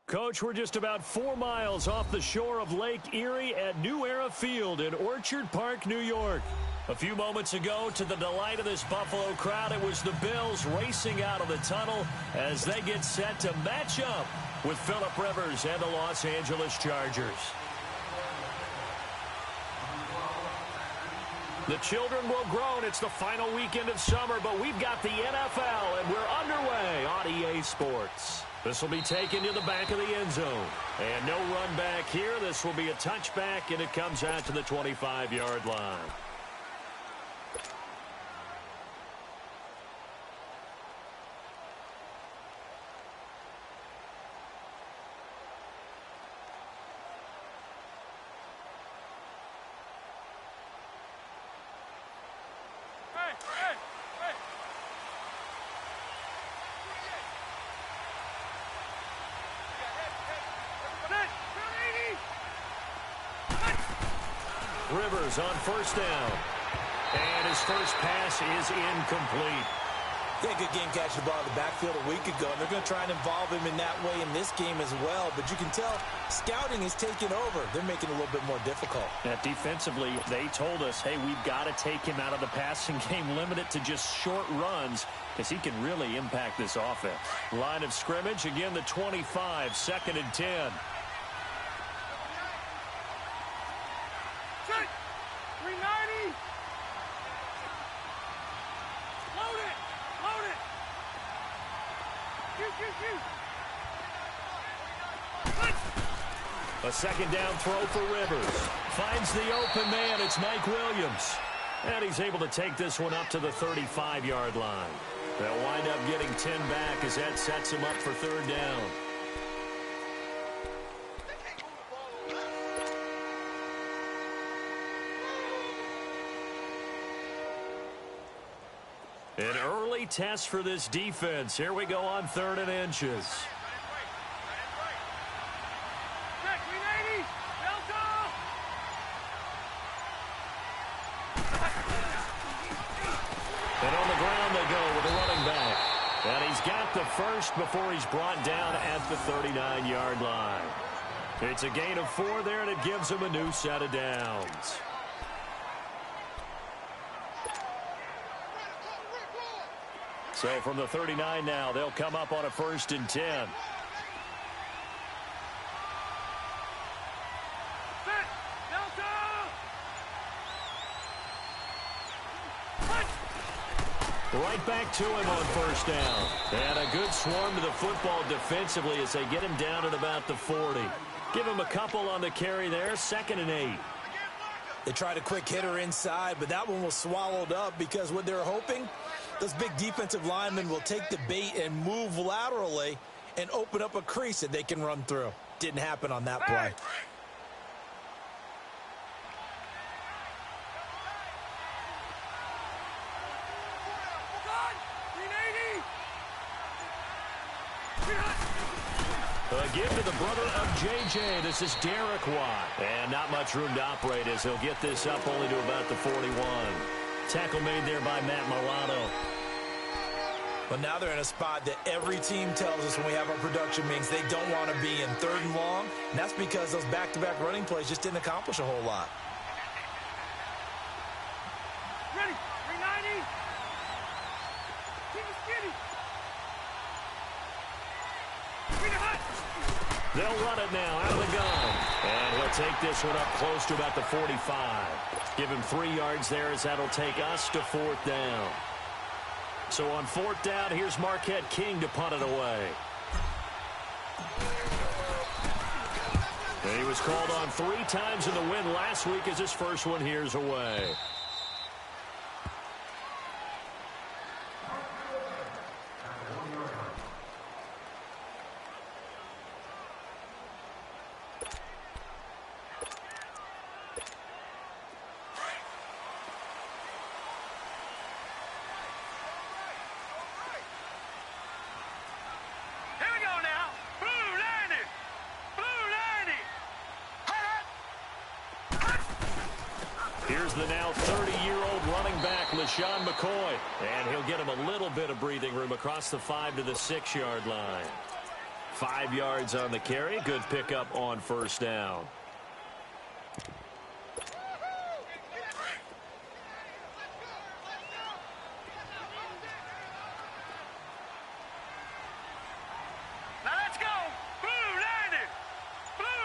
Coach, we're just about 4 miles off the shore of Lake Erie at New Era Field in Orchard Park, New York. A few moments ago, to the delight of this Buffalo crowd, it was the Bills racing out of the tunnel as they get set to match up with Phillip Rivers and the Los Angeles Chargers. The children will groan. It's the final weekend of summer, but we've got the NFL, and we're underway on EA Sports. This will be taken to the back of the end zone. And no run back here. This will be a touchback, and it comes out to the 25-yard line. Rivers on first down. And his first pass is incomplete. Yeah, good game catching the ball in the backfield a week ago, and they're going to try and involve him in that way in this game as well. But you can tell scouting is taking over. They're making it a little bit more difficult. Defensively, they told us, hey, we've got to take him out of the passing game, limit it to just short runs, because he can really impact this offense. Line of scrimmage, again, the 25, 2nd and 10. A second down throw for Rivers. Finds the open man. It's Mike Williams. And he's able to take this one up to the 35-yard line. They'll wind up getting 10 back as that sets him up for 3rd down. An early test for this defense. Here we go on 3rd and inches. And on the ground they go with the running back. And he's got the first before he's brought down at the 39-yard line. It's a gain of 4 there, and it gives him a new set of downs. So from the 39 now, they'll come up on a 1st and 10. Right back to him on 1st down. And a good swarm to the football defensively as they get him down at about the 40. Give him a couple on the carry there, 2nd and 8. They tried a quick hitter inside, but that one was swallowed up because what they're hoping, those big defensive linemen will take the bait and move laterally and open up a crease that they can run through. Didn't happen on that play. A give to the brother of J.J. This is Derek Watt. And not much room to operate as he'll get this up only to about the 41. Tackle made there by Matt Milano. But now they're in a spot that every team tells us when we have our production meetings they don't want to be in 3rd and long. And that's because those back-to-back running plays just didn't accomplish a whole lot. Ready, 390. Keep it skinny. They'll run it now out of the gun. And he'll take this one up close to about the 45. Give him 3 yards there as that'll take us to 4th down. So on 4th down, here's Marquette King to punt it away. And he was called on 3 times in the win last week as his first one here's away. Here's the now 30-year-old running back, LaShawn McCoy. And he'll get him a little bit of breathing room across the 5 to the 6-yard line. 5 yards on the carry. Good pickup on first down. Now let's go. Blue 90. Blue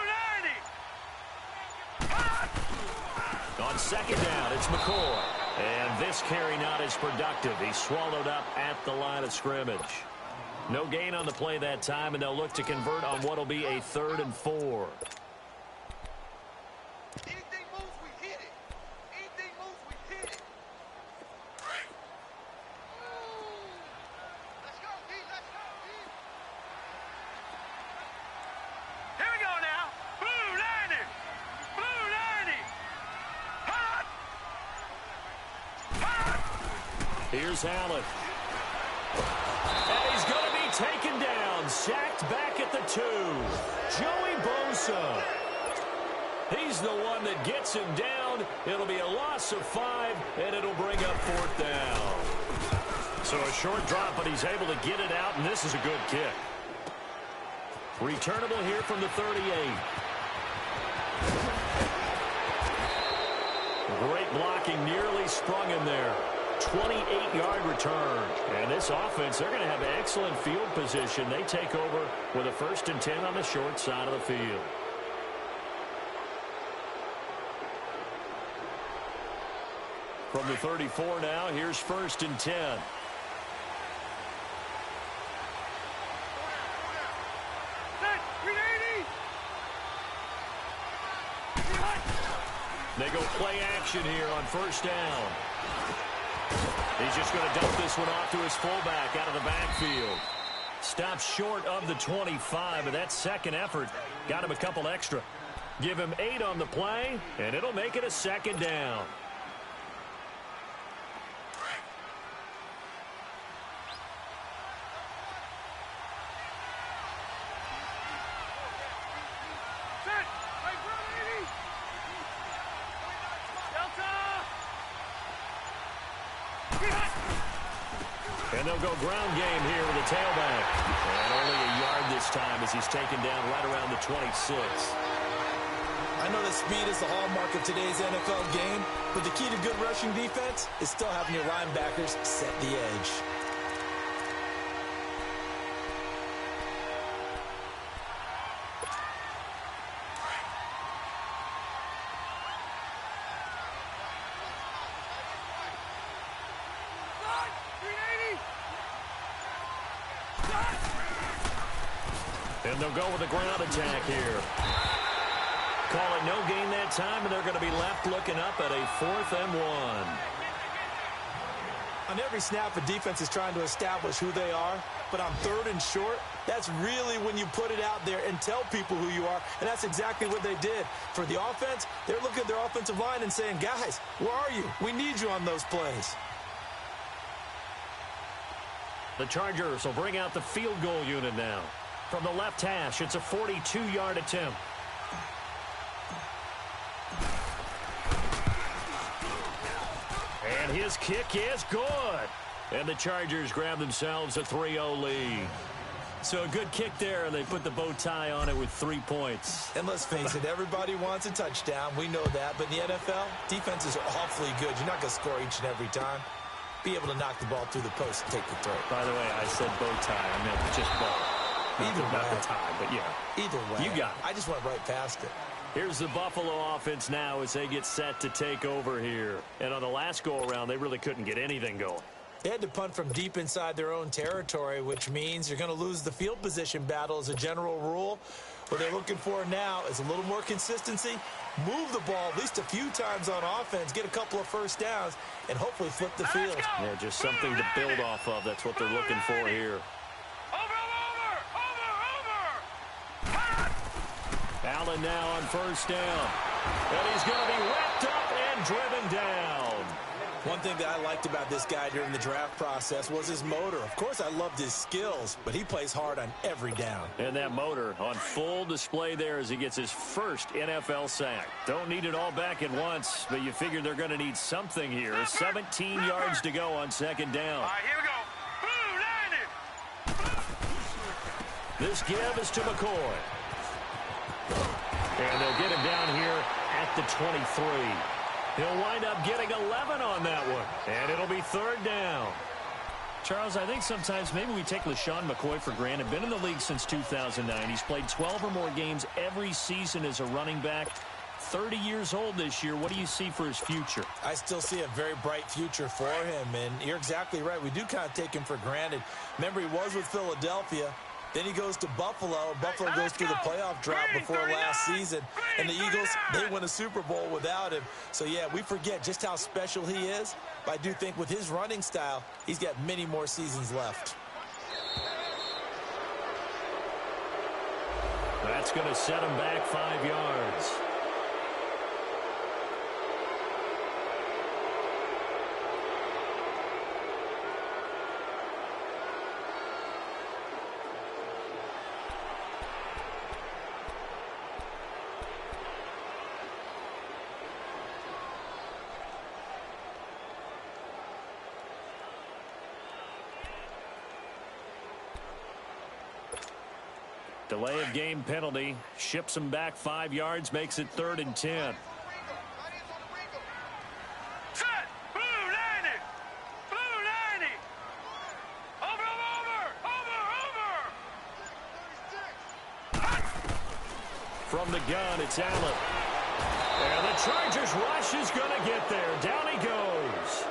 90. On second down, it's McCoy. And this carry not as productive. He's swallowed up at the line of scrimmage. No gain on the play that time, and they'll look to convert on what will be a 3rd and 4. Anything moves, we hit it. Anything moves, we hit it. Let's go, D. Let's go, D. Here we go now. Blue 90. Blue 90. Here's Allen. And he's going to be taken down, sacked back at the 2. Joey Bosa. He's the one that gets him down. It'll be a loss of 5, and it'll bring up 4th down. So a short drop, but he's able to get it out, and this is a good kick. Returnable here from the 38. Great blocking, nearly sprung him there. 28-yard return. And this offense, they're going to have excellent field position. They take over with a 1st and 10 on the short side of the field. From the 34 now, here's 1st and 10. They go play action here on 1st down. He's just going to dump this one off to his fullback out of the backfield. Stops short of the 25, but that second effort got him a couple extra. Give him 8 on the play, and it'll make it a 2nd down. And they'll go ground game here with a tailback. And only a yard this time as he's taken down right around the 26. I know that speed is the hallmark of today's NFL game, but the key to good rushing defense is still having your linebackers set the edge. And they'll go with a ground attack here. Call it no gain that time, and they're going to be left looking up at a 4th and 1. On every snap, a defense is trying to establish who they are, but on 3rd and short, that's really when you put it out there and tell people who you are, and that's exactly what they did. For the offense, they're looking at their offensive line and saying, guys, where are you? We need you on those plays. The Chargers will bring out the field goal unit now. From the left hash, it's a 42-yard attempt. And his kick is good. And the Chargers grab themselves a 3-0 lead. So a good kick there, and they put the bow tie on it with 3 points. And let's face it, everybody wants a touchdown. We know that. But in the NFL, defenses are awfully good. You're not going to score each and every time. Be able to knock the ball through the post and take the throw. By the way, I said bow tie. I meant just ball. Either about way. the tie, but yeah. Either way. You got it. I just went right past it. Here's the Buffalo offense now as they get set to take over here. And on the last go-around, they really couldn't get anything going. They had to punt from deep inside their own territory, which means you're going to lose the field position battle as a general rule. What they're looking for now is a little more consistency, move the ball at least a few times on offense, get a couple of 1st downs, and hopefully flip the field. Yeah, just something to build off of. That's what they're looking for here. Allen now on 1st down. And he's going to be wrapped up and driven down. One thing that I liked about this guy during the draft process was his motor. Of course, I loved his skills, but he plays hard on every down. And that motor on full display there as he gets his first NFL sack. Don't need it all back at once, but you figure they're going to need something here. 17 yards to go on 2nd down. All right, here we go. Blue 90. This give is to McCoy. And they'll get him down here at the 23. He'll wind up getting 11 on that one. And it'll be third down. Charles, I think sometimes maybe we take LaShawn McCoy for granted. Been in the league since 2009. He's played 12 or more games every season as a running back. 30 years old this year. What do you see for his future? I still see a very bright future for him, and you're exactly right. We do kind of take him for granted. Remember, he was with Philadelphia. Then he goes to Buffalo. Buffalo goes through the playoff drought before last season. And the Eagles, they win a Super Bowl without him. So, yeah, we forget just how special he is. But I do think with his running style, he's got many more seasons left. That's going to set him back 5 yards. Delay of game penalty. Ships him back 5 yards. Makes it 3rd and 10. Set. Blue 90. Blue 90. Over. From the gun, it's Allen. And the Chargers rush is going to get there. Down he goes.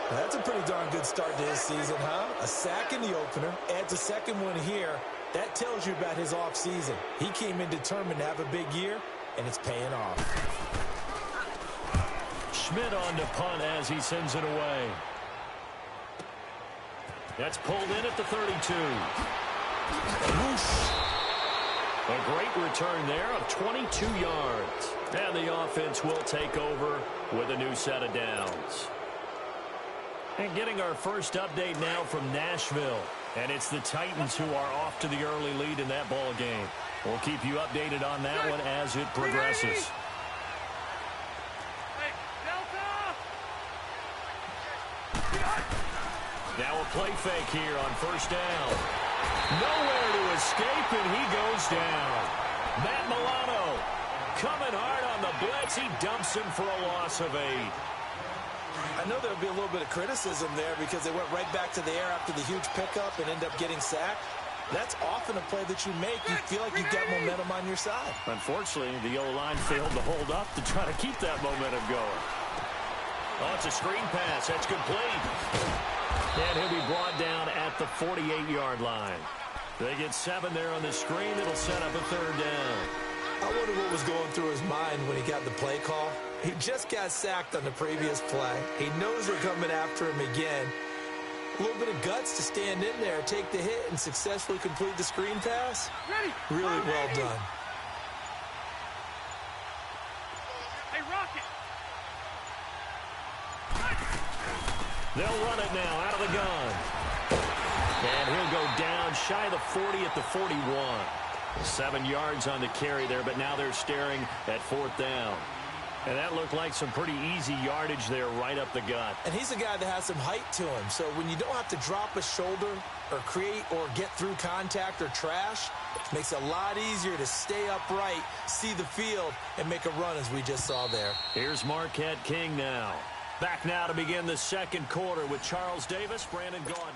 That's a pretty darn good start to his season, huh? A sack in the opener. Adds a second one here. That tells you about his offseason. He came in determined to have a big year, and it's paying off. Schmidt on to punt as he sends it away. That's pulled in at the 32. Whoosh. A great return there of 22 yards. And the offense will take over with a new set of downs. And getting our first update now from Nashville. And it's the Titans who are off to the early lead in that ball game. We'll keep you updated on that one as it progresses. Hey, Delta! Now a play fake here on first down. Nowhere to escape, and he goes down. Matt Milano coming hard on the blitz. He dumps him for a loss of 8. I know there'll be a little bit of criticism there because they went right back to the air after the huge pickup and end up getting sacked. That's often a play that you make. You feel like you've got momentum on your side. Unfortunately, the O-line failed to hold up to try to keep that momentum going. Oh, it's a screen pass. That's complete. And he'll be brought down at the 48-yard line. They get 7 there on the screen. It'll set up a 3rd down. I wonder what was going through his mind when he got the play call. He just got sacked on the previous play. He knows they're coming after him again. A little bit of guts to stand in there, take the hit, and successfully complete the screen pass. Really well done. Hey, Rocket! They'll run it now out of the gun. And he'll go down shy of the 40 at the 41. 7 yards on the carry there, but now they're staring at 4th down. And that looked like some pretty easy yardage there right up the gut. And he's a guy that has some height to him. So when you don't have to drop a shoulder or create or get through contact or trash, it makes it a lot easier to stay upright, see the field, and make a run as we just saw there. Here's Marquette King now. Back now to begin the second quarter with Charles Davis, Brandon Gaudin.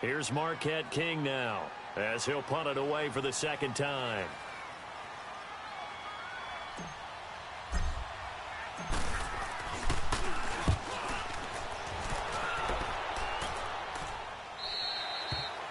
Here's Marquette King now as he'll punt it away for the second time.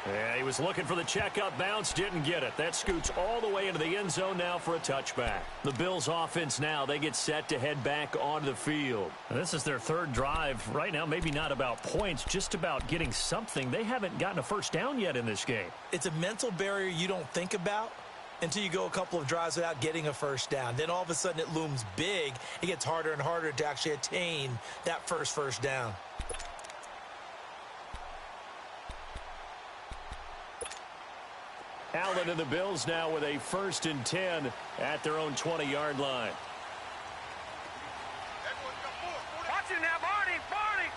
Yeah, he was looking for the checkup bounce, didn't get it. That scoots all the way into the end zone now for a touchback. The Bills offense now, they get set to head back onto the field. This is their 3rd drive. Right now, maybe not about points, just about getting something. They haven't gotten a first down yet in this game. It's a mental barrier you don't think about until you go a couple of drives without getting a first down. Then all of a sudden it looms big. It gets harder and harder to actually attain that first down. Allen and the Bills now with a 1st and 10 at their own 20-yard line. Watch it now, Barney! Barney!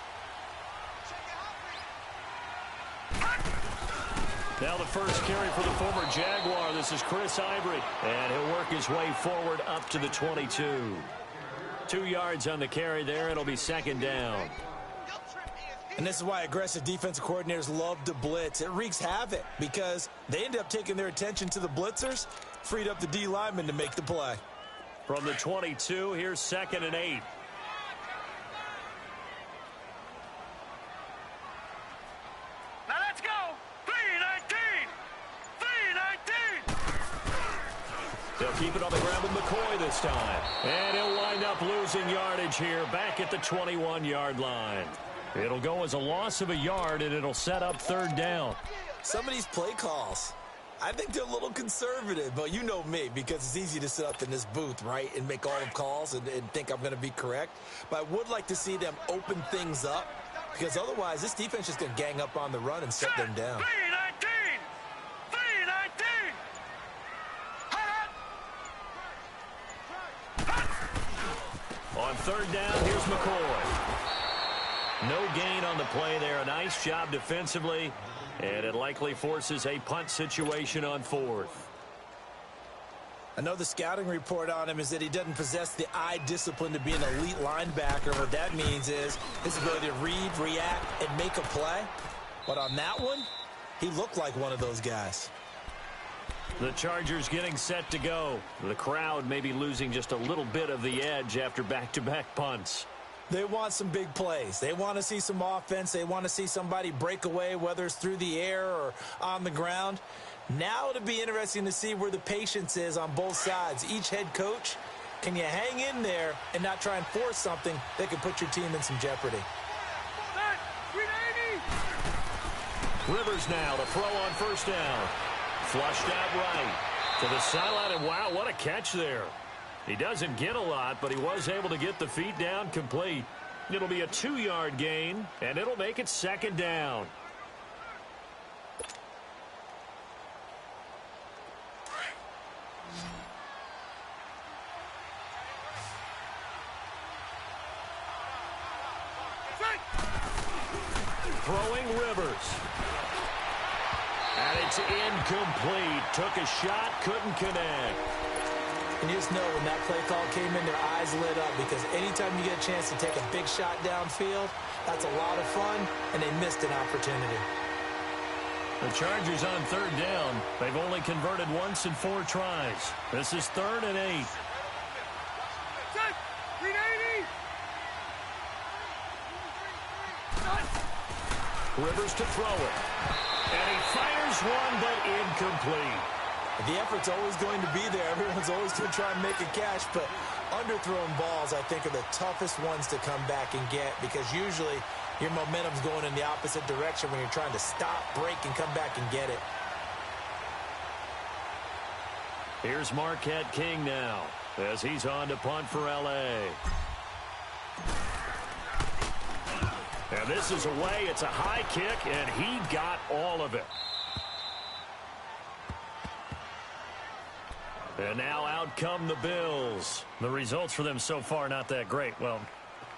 Now the first carry for the former Jaguar. This is Chris Ivory. And he'll work his way forward up to the 22. 2 yards on the carry there. It'll be second down. And this is why aggressive defensive coordinators love to blitz. It wreaks havoc because they end up taking their attention to the blitzers, freed up the D lineman to make the play. From the 22, here's 2nd and 8. Now let's go. 3-19. 3-19. They'll keep it on the ground with McCoy this time. And he'll wind up losing yardage here back at the 21-yard line. It'll go as a loss of a yard, and it'll set up 3rd down. Some of these play calls, I think they're a little conservative, but you know me, because it's easy to sit up in this booth, right, and make all the calls and think I'm going to be correct. But I would like to see them open things up, because otherwise this defense is going to gang up on the run and set them down. 3-19. 3-19. On 3rd down, here's McCoy. No gain on the play there. A nice job defensively, and it likely forces a punt situation on 4th. I know the scouting report on him is that he doesn't possess the eye discipline to be an elite linebacker. What that means is his ability to read, react, and make a play. But on that one, he looked like one of those guys. The Chargers getting set to go. The crowd may be losing just a little bit of the edge after back-to-back punts. They want some big plays. They want to see some offense. They want to see somebody break away, whether it's through the air or on the ground. Now it'll be interesting to see where the patience is on both sides. Each head coach, can you hang in there and not try and force something that could put your team in some jeopardy? Rivers now to throw on 1st down. Flushed out right to the sideline, and wow, what a catch there. He doesn't get a lot, but he was able to get the feet down complete. It'll be a 2-yard gain, and it'll make it 2nd down. Throwing Rivers. And it's incomplete. Took a shot, couldn't connect. And you just know when that play call came in, their eyes lit up, because anytime you get a chance to take a big shot downfield, that's a lot of fun, and they missed an opportunity. The Chargers on 3rd down. They've only converted once in 4 tries. This is 3rd and 8. Rivers to throw it. And he fires one, but incomplete. The effort's always going to be there. Everyone's always going to try and make a catch, but underthrown balls, I think, are the toughest ones to come back and get, because usually your momentum's going in the opposite direction when you're trying to stop, break, and come back and get it. Here's Marquette King now as he's on to punt for L.A. And this is away. It's a high kick, and he got all of it. And now out come the Bills. The results for them so far not that great. Well,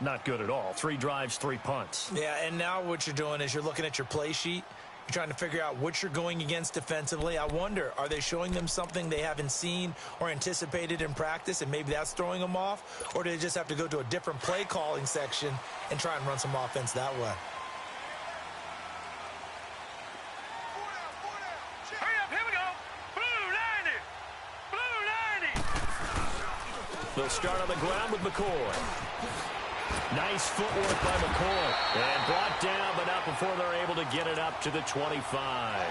not good at all. 3 drives, 3 punts. Yeah, and now what you're doing is you're looking at your play sheet. You're trying to figure out what you're going against defensively. I wonder, are they showing them something they haven't seen or anticipated in practice, and maybe that's throwing them off? Or do they just have to go to a different play calling section and try and run some offense that way? Hurry up, here we go. Blue 90. Blue 90. They'll start on the ground with McCoy. Nice footwork by McCoy. And brought down, but not before they're able to get it up to the 25.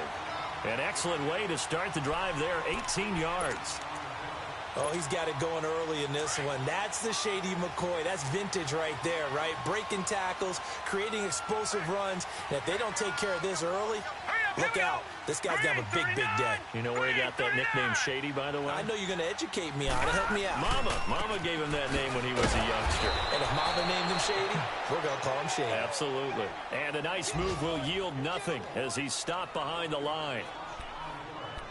An excellent way to start the drive there, 18 yards. Oh, he's got it going early in this one. That's the Shady McCoy. That's vintage right there, right? Breaking tackles, creating explosive runs. And if they don't take care of this early, look out. This guy's going to have a big, big day. You know where he got that nickname Shady, by the way? I know you're going to educate me on it. Help me out. Mama gave him that name when he was a youngster. And if Mama named him Shady, we're going to call him Shady. Absolutely. And a nice move will yield nothing as he's stopped behind the line.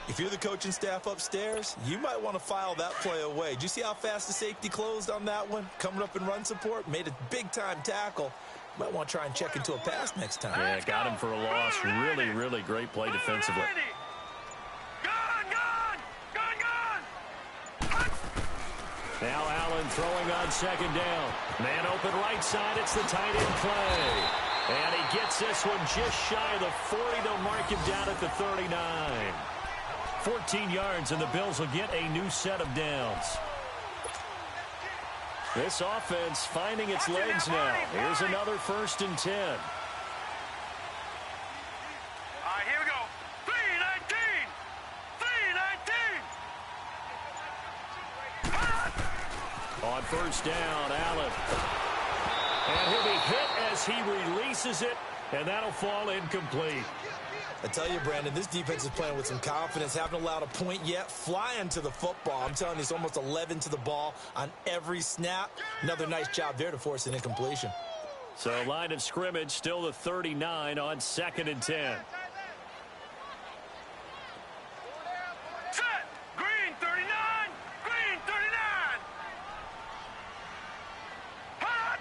If you're the coaching staff upstairs, you might want to file that play away. Did you see how fast the safety closed on that one? Coming up in run support, made a big-time tackle. Might want to try and check into a pass next time. Yeah, got him for a loss. Really, really great play defensively. Now Allen throwing on second down. Man open right side. It's the tight end play. And he gets this one just shy of the 40. They'll mark him down at the 39. 14 yards, and the Bills will get a new set of downs. This offense finding its legs now. Here's another 1st and 10. All right, here we go. 3-19. 3-19. On 1st down, Allen. And he'll be hit as he releases it, and that'll fall incomplete. I tell you, Brandon, this defense is playing with some confidence. Haven't allowed a point yet. Flying to the football. I'm telling you, it's almost 11 to the ball on every snap. Another nice job there to force an incompletion. So line of scrimmage still the 39 on 2nd and 10. Set. Green 39. Green 39. Hot.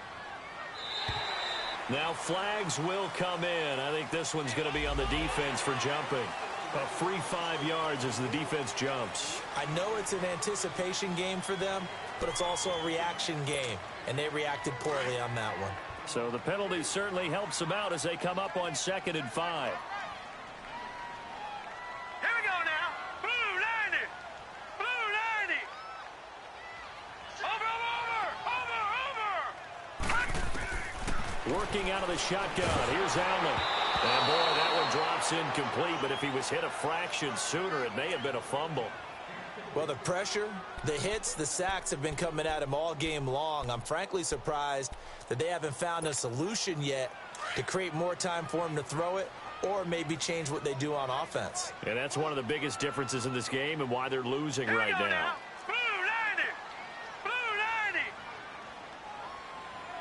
Now flags will come in. I think this one's going to be on the defense for jumping. A free 5 yards as the defense jumps. I know it's an anticipation game for them, but it's also a reaction game, and they reacted poorly on that one. So the penalty certainly helps them out as they come up on 2nd and 5. Here we go now. Blue 90. Blue 90. Over. Working out of the shotgun. Here's Allen. And boy, that one drops incomplete, but if he was hit a fraction sooner, it may have been a fumble. Well, the pressure, the hits, the sacks have been coming at him all game long. I'm frankly surprised that they haven't found a solution yet to create more time for him to throw it or maybe change what they do on offense. And that's one of the biggest differences in this game and why they're losing right now. Blue 90. Blue 90.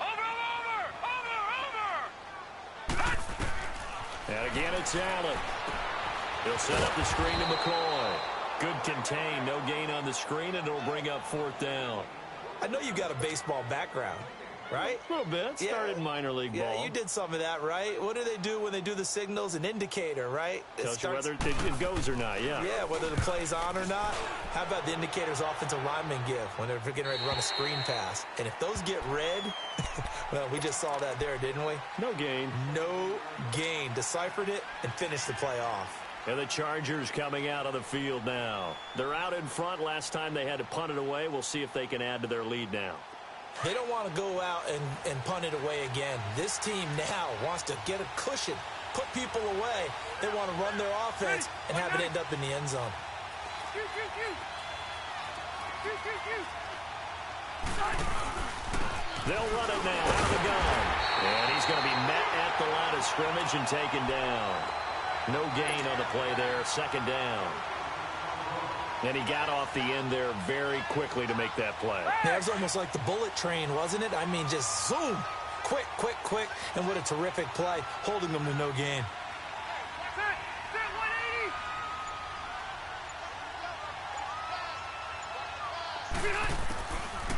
Over. And again, it's Allen. He'll set up the screen to McCoy. Good contain, no gain on the screen, and it'll bring up 4th down. I know you've got a baseball background, right? A little bit. Started in minor league ball. Yeah, you did some of that, right? What do they do when they do the signals? An indicator, right? Tells you whether it goes or not, yeah. Yeah, whether the play's on or not. How about the indicators offensive linemen give when they're getting ready to run a screen pass? And if those get red, well, we just saw that there, didn't we? No gain. No gain. Deciphered it and finished the play off. And the Chargers coming out of the field now. They're out in front. Last time they had to punt it away. We'll see if they can add to their lead now. They don't want to go out and punt it away again. This team now wants to get a cushion, put people away. They want to run their offense and have it end up in the end zone. They'll run it now out of the gun. And he's going to be met at the line of scrimmage and taken down. No gain on the play there, 2nd down. And he got off the end there very quickly to make that play. That was almost like the bullet train, wasn't it? I mean, just zoom. Quick, quick, quick. And what a terrific play, holding them to no gain. Set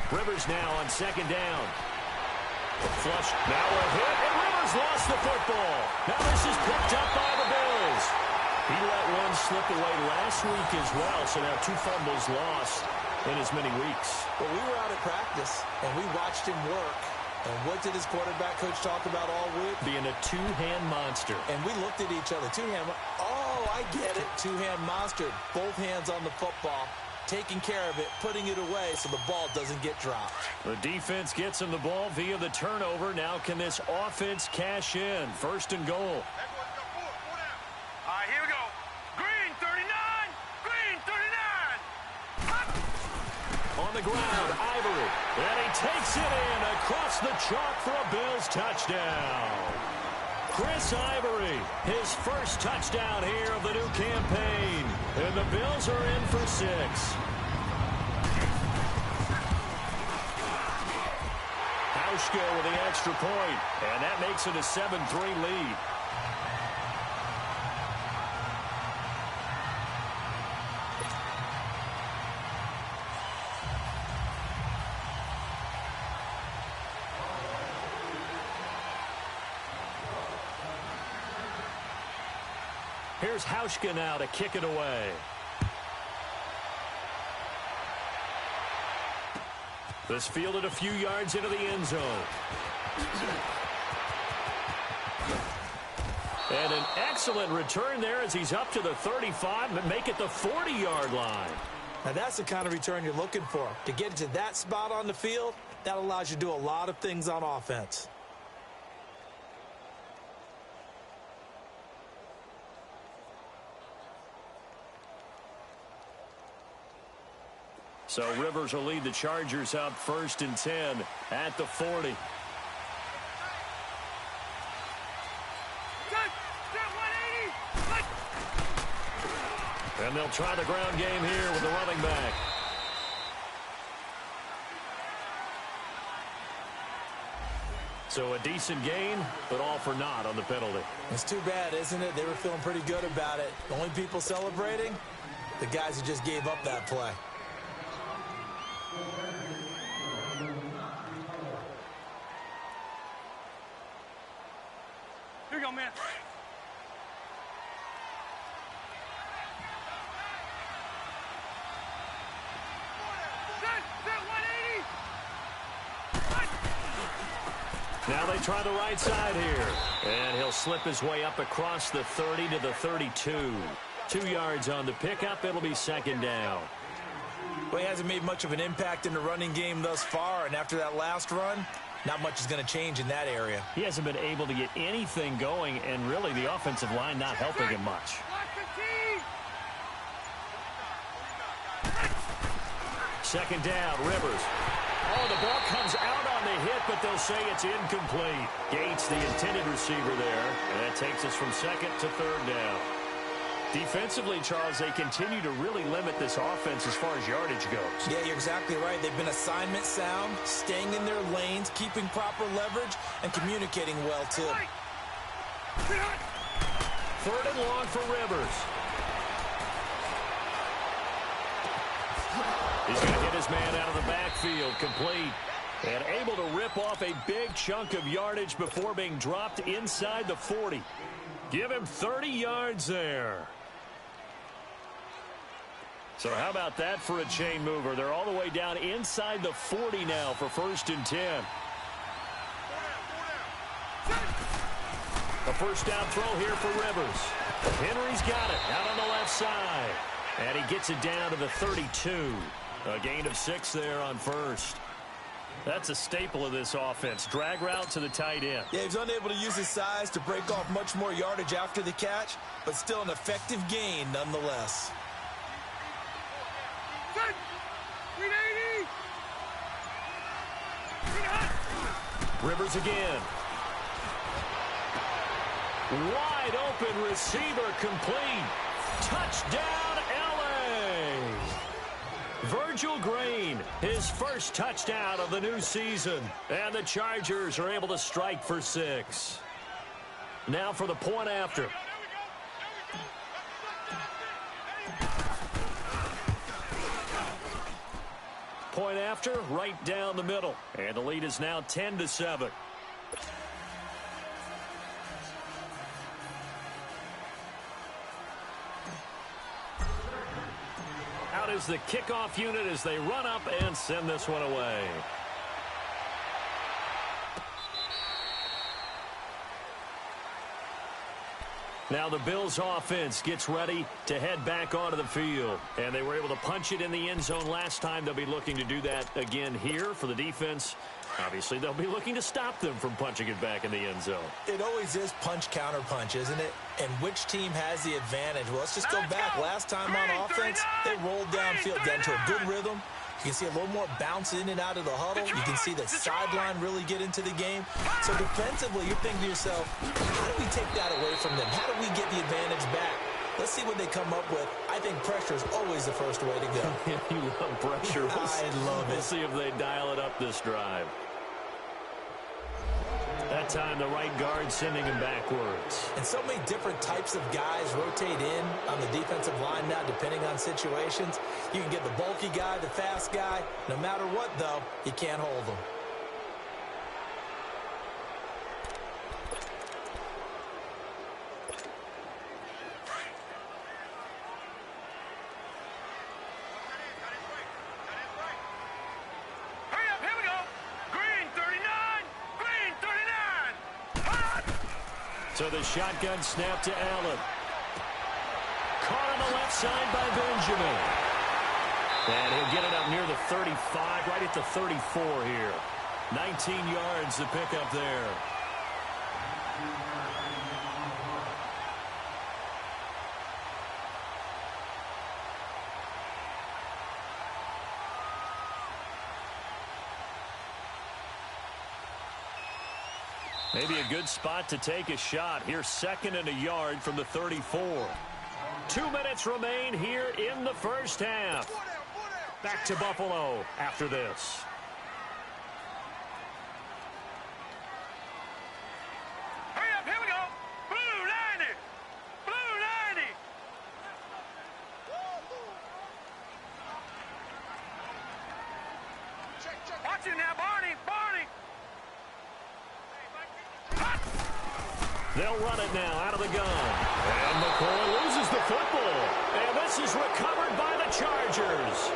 180. Rivers now on 2nd down. Flush. Now a hit, and Rivers lost the football. Now this is picked up by the Bills. He let one slip away last week as well, so now 2 fumbles lost in as many weeks. Well, we were out at practice, and we watched him work. And what did his quarterback coach talk about all week? Being a 2-hand monster. And we looked at each other. 2-hand. Oh, I get it. 2-hand monster. Both hands on the football, taking care of it, putting it away so the ball doesn't get dropped. The defense gets him the ball via the turnover. Now can this offense cash in? 1st and goal. All right, here we go. Green 39. Green 39. On the ground, Ivory. And he takes it in across the chalk for a Bills touchdown. Chris Ivory, his first touchdown here of the new campaign. And the Bills are in for 6. Hauschka with the extra point, and that makes it a 7-3 lead. Here's Hauschka now to kick it away. This fielded a few yards into the end zone. And an excellent return there as he's up to the 35 and make it the 40-yard line. Now, that's the kind of return you're looking for. To get into that spot on the field, that allows you to do a lot of things on offense. So Rivers will lead the Chargers up 1st and 10 at the 40. And they'll try the ground game here with the running back. So a decent gain, but all for naught on the penalty. It's too bad, isn't it? They were feeling pretty good about it. The only people celebrating, the guys who just gave up that play. Here you go, man. Now they try the right side here. And he'll slip his way up across the 30 to the 32. 2 yards on the pickup. It'll be 2nd down. Well, he hasn't made much of an impact in the running game thus far, and after that last run, not much is going to change in that area. He hasn't been able to get anything going, and really the offensive line not helping him much. 2nd down, Rivers. Oh, the ball comes out on the hit, but they'll say it's incomplete. Gates, the intended receiver there, and that takes us from 2nd to 3rd down. Defensively, Charles, they continue to really limit this offense as far as yardage goes. Yeah, you're exactly right. They've been assignment sound, staying in their lanes, keeping proper leverage, and communicating well, too. 3rd and long for Rivers. He's going to hit his man out of the backfield, complete. And able to rip off a big chunk of yardage before being dropped inside the 40. Give him 30 yards there. So how about that for a chain mover? They're all the way down inside the 40 now for 1st and 10. A 1st down throw here for Rivers. Henry's got it out on the left side. And he gets it down to the 32. A gain of 6 there on 1st. That's a staple of this offense. Drag route to the tight end. Yeah, he's unable to use his size to break off much more yardage after the catch, but still an effective gain nonetheless. Rivers again. Wide open receiver complete. Touchdown, LA! Virgil Green, his first touchdown of the new season. And the Chargers are able to strike for 6. Now for the point after. Point after, right down the middle. And the lead is now 10-7. Out is the kickoff unit as they run up and send this one away. Now the Bills offense gets ready to head back onto the field. And they were able to punch it in the end zone last time. They'll be looking to do that again here for the defense. Obviously, they'll be looking to stop them from punching it back in the end zone. It always is punch-counter-punch, isn't it? And which team has the advantage? Well, let's just go back. Last time on offense, they rolled downfield, got into a good rhythm. You can see a little more bounce in and out of the huddle. You can see the sideline really get into the game. So defensively, you're thinking to yourself, how do we take that away from them? How do we get the advantage back? Let's see what they come up with. I think pressure is always the first way to go. You love pressure. I love it. We'll see if they dial it up this drive. That time, the right guard sending him backwards. And so many different types of guys rotate in on the defensive line now, depending on situations. You can get the bulky guy, the fast guy. No matter what, though, you can't hold them. So the shotgun snap to Allen. Caught on the left side by Benjamin. And he'll get it up near the 35, right at the 34 here. 19 yards to pick up there. Maybe a good spot to take a shot. Here's 2nd and a yard from the 34. 2 minutes remain here in the first half. Back to Buffalo after this. Hurry up, here we go. Blue 90. Blue 90. Watch it now, Barney. Barney. They'll run it now out of the gun. And McCoy loses the football. And this is recovered by the Chargers.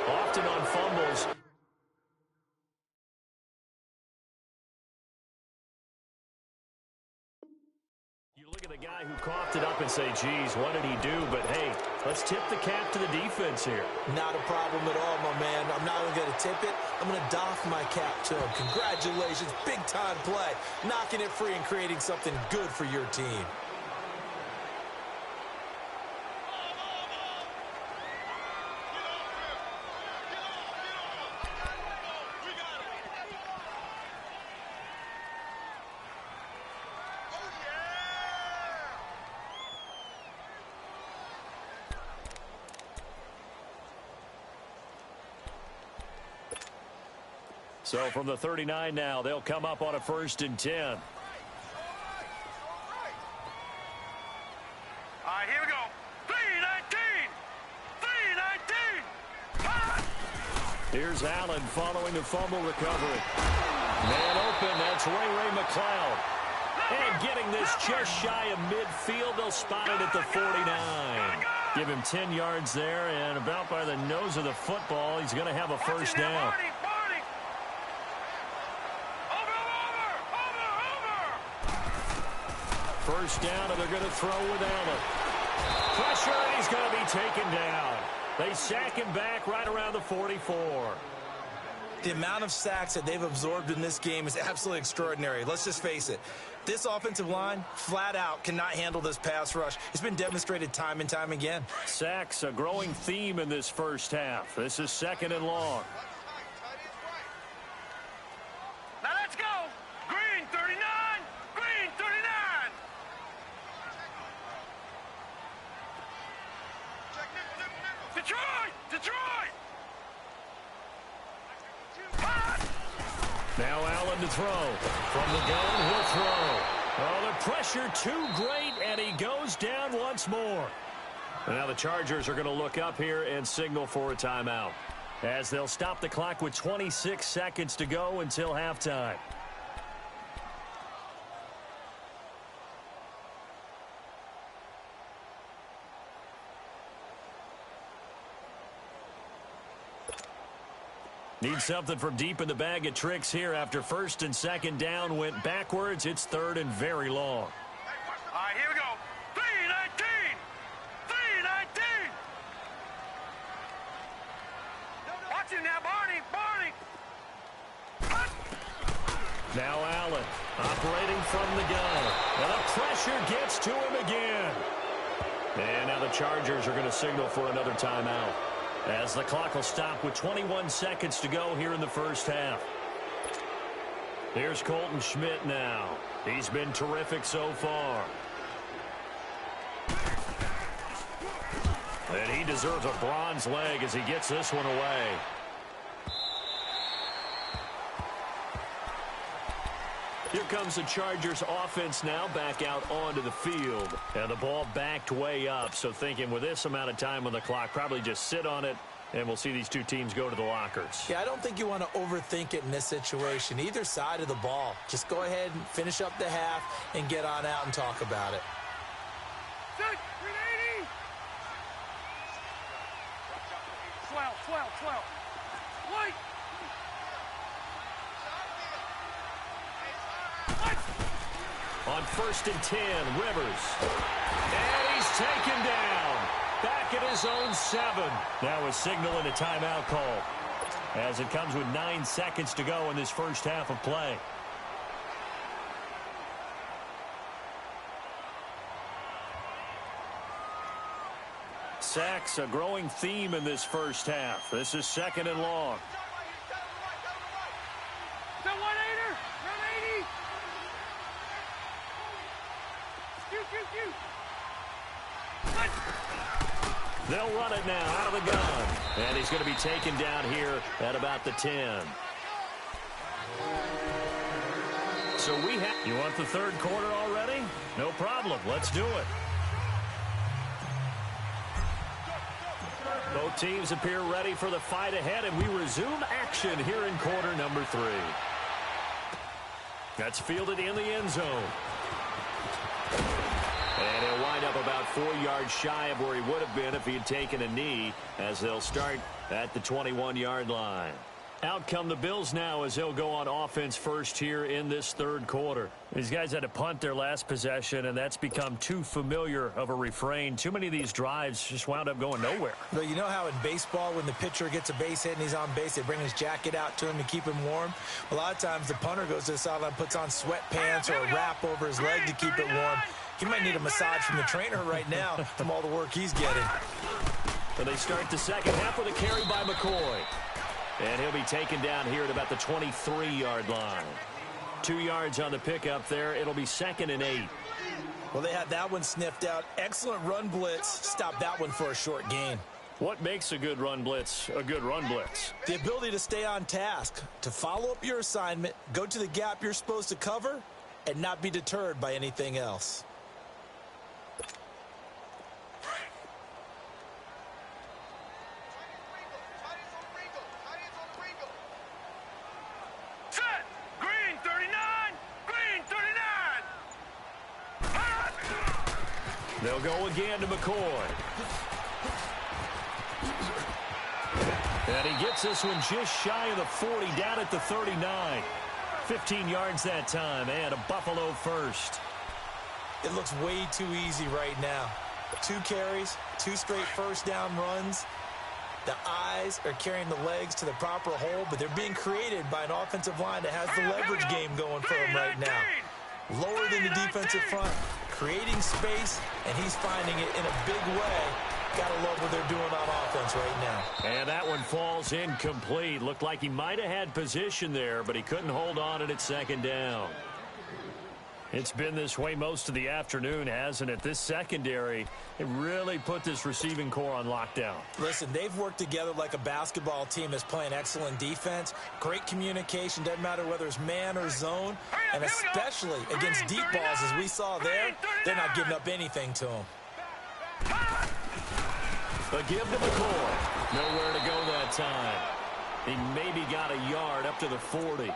Often on fumbles. You look at the guy who coughed it up and say, geez, what did he do? But, hey, let's tip the cap to the defense here. Not a problem at all, my man. I'm not even going to tip it. I'm going to doff my cap to him. Congratulations. Big-time play. Knocking it free and creating something good for your team. So from the 39 now, they'll come up on a 1st and 10. All right, here we go. 319. 319. Here's Allen following the fumble recovery. Man open, that's Ray McLeod. And getting this just shy of midfield, they'll spot it at the 49. Give him 10 yards there, and about by the nose of the football, he's going to have a first down. First down, and they're going to throw with Allen. Pressure, and he's going to be taken down. They sack him back right around the 44. The amount of sacks that they've absorbed in this game is absolutely extraordinary. Let's just face it. This offensive line, flat out, cannot handle this pass rush. It's been demonstrated time and time again. Sacks, a growing theme in this first half. This is 2nd and long. Now let's go. Green 39. Green 39. Detroit! Detroit! Now Allen to throw. From the gun, he'll throw. Oh, the pressure too great, and he goes down once more. And now the Chargers are going to look up here and signal for a timeout, as they'll stop the clock with 26 seconds to go until halftime. Need something from deep in the bag of tricks here after 1st and 2nd down went backwards. It's 3rd and very long. All right, here we go. 319. 319. Watch him now, Barney. Barney. Now Allen operating from the gun. And the pressure gets to him again. And now the Chargers are going to signal for another timeout, as the clock will stop with 21 seconds to go here in the first half. Here's Colton Schmidt now. He's been terrific so far. And he deserves a bronze leg as he gets this one away. Here comes the Chargers offense now back out onto the field. And the ball backed way up. So thinking with this amount of time on the clock, probably just sit on it, and we'll see these two teams go to the lockers. Yeah, I don't think you want to overthink it in this situation. Either side of the ball. Just go ahead and finish up the half and get on out and talk about it. 380. 12. Wait. On on 1st and 10. Rivers. And he's taken down. Back at his own 7. Now a signal and a timeout call, as it comes with 9 seconds to go in this first half of play. Sacks, a growing theme in this first half. This is 2nd and long. The 1-8er, 180. Shoot. They'll run it now out of the gun. And he's going to be taken down here at about the 10. So we have... You want the third quarter already? No problem. Let's do it. Both teams appear ready for the fight ahead, and we resume action here in quarter number 3. That's fielded in the end zone. And he'll wind up about 4 yards shy of where he would have been if he had taken a knee, as they'll start at the 21-yard line. Out come the Bills now, as they'll go on offense first here in this third quarter. These guys had to punt their last possession, and that's become too familiar of a refrain. Too many of these drives just wound up going nowhere. But you know how in baseball, when the pitcher gets a base hit and he's on base, they bring his jacket out to him to keep him warm? A lot of times the punter goes to the sideline, puts on sweatpants or a wrap over his leg to keep it warm. He might need a massage from the trainer right now from all the work he's getting. So they start the second half with a carry by McCoy. And he'll be taken down here at about the 23-yard line. 2 yards on the pickup there. It'll be 2nd and 8. Well, they had that one sniffed out. Excellent run blitz. Stopped that one for a short gain. What makes a good run blitz a good run blitz? The ability to stay on task, to follow up your assignment, go to the gap you're supposed to cover, and not be deterred by anything else. They'll go again to McCoy. And he gets this one just shy of the 40, down at the 39. 15 yards that time, and a Buffalo first. It looks way too easy right now. 2 carries, 2 straight first down runs. The eyes are carrying the legs to the proper hole, but they're being created by an offensive line that has the leverage game going for them right now. Lower than the defensive front, creating space, and he's finding it in a big way. Gotta love what they're doing on offense right now. And that one falls incomplete. Looked like he might have had position there, but he couldn't hold on at 2nd down. It's been this way most of the afternoon, hasn't it? This secondary, it really put this receiving core on lockdown. Listen, they've worked together like a basketball team that's playing excellent defense. Great communication, doesn't matter whether it's man or zone. And especially against deep balls, as we saw there, they're not giving up anything to them. A give to McCoy. Nowhere to go that time. He maybe got a yard up to the 40.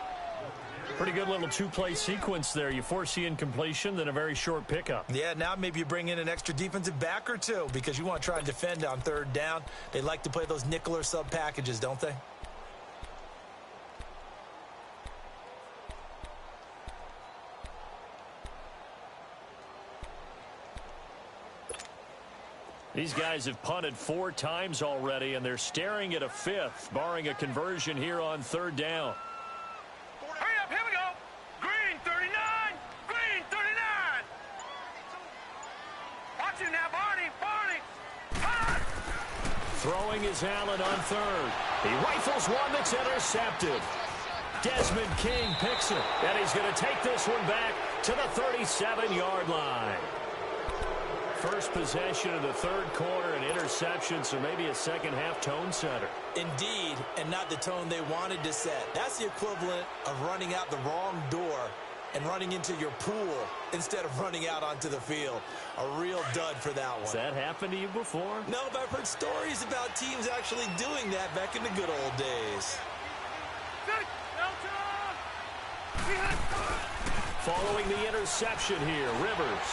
Pretty good little 2-play sequence there. You force the incompletion, then a very short pickup. Yeah, now maybe you bring in an extra defensive back or 2 because you want to try and defend on 3rd down. They like to play those nickel or sub packages, don't they? These guys have punted 4 times already, and they're staring at a 5th, barring a conversion here on 3rd down. Hurry up, here we go. Green 39, green 39. Watch it now, Barney. Throwing is Allen on 3rd. He rifles one that's intercepted. Desmond King picks it, and he's going to take this one back to the 37-yard line. First possession of the third quarter, an interception, so maybe a second-half tone setter. Indeed, and not the tone they wanted to set. That's the equivalent of running out the wrong door and running into your pool instead of running out onto the field. A real dud for that one. Has that happened to you before? No, but I've heard stories about teams actually doing that back in the good old days. Following the interception here, Rivers.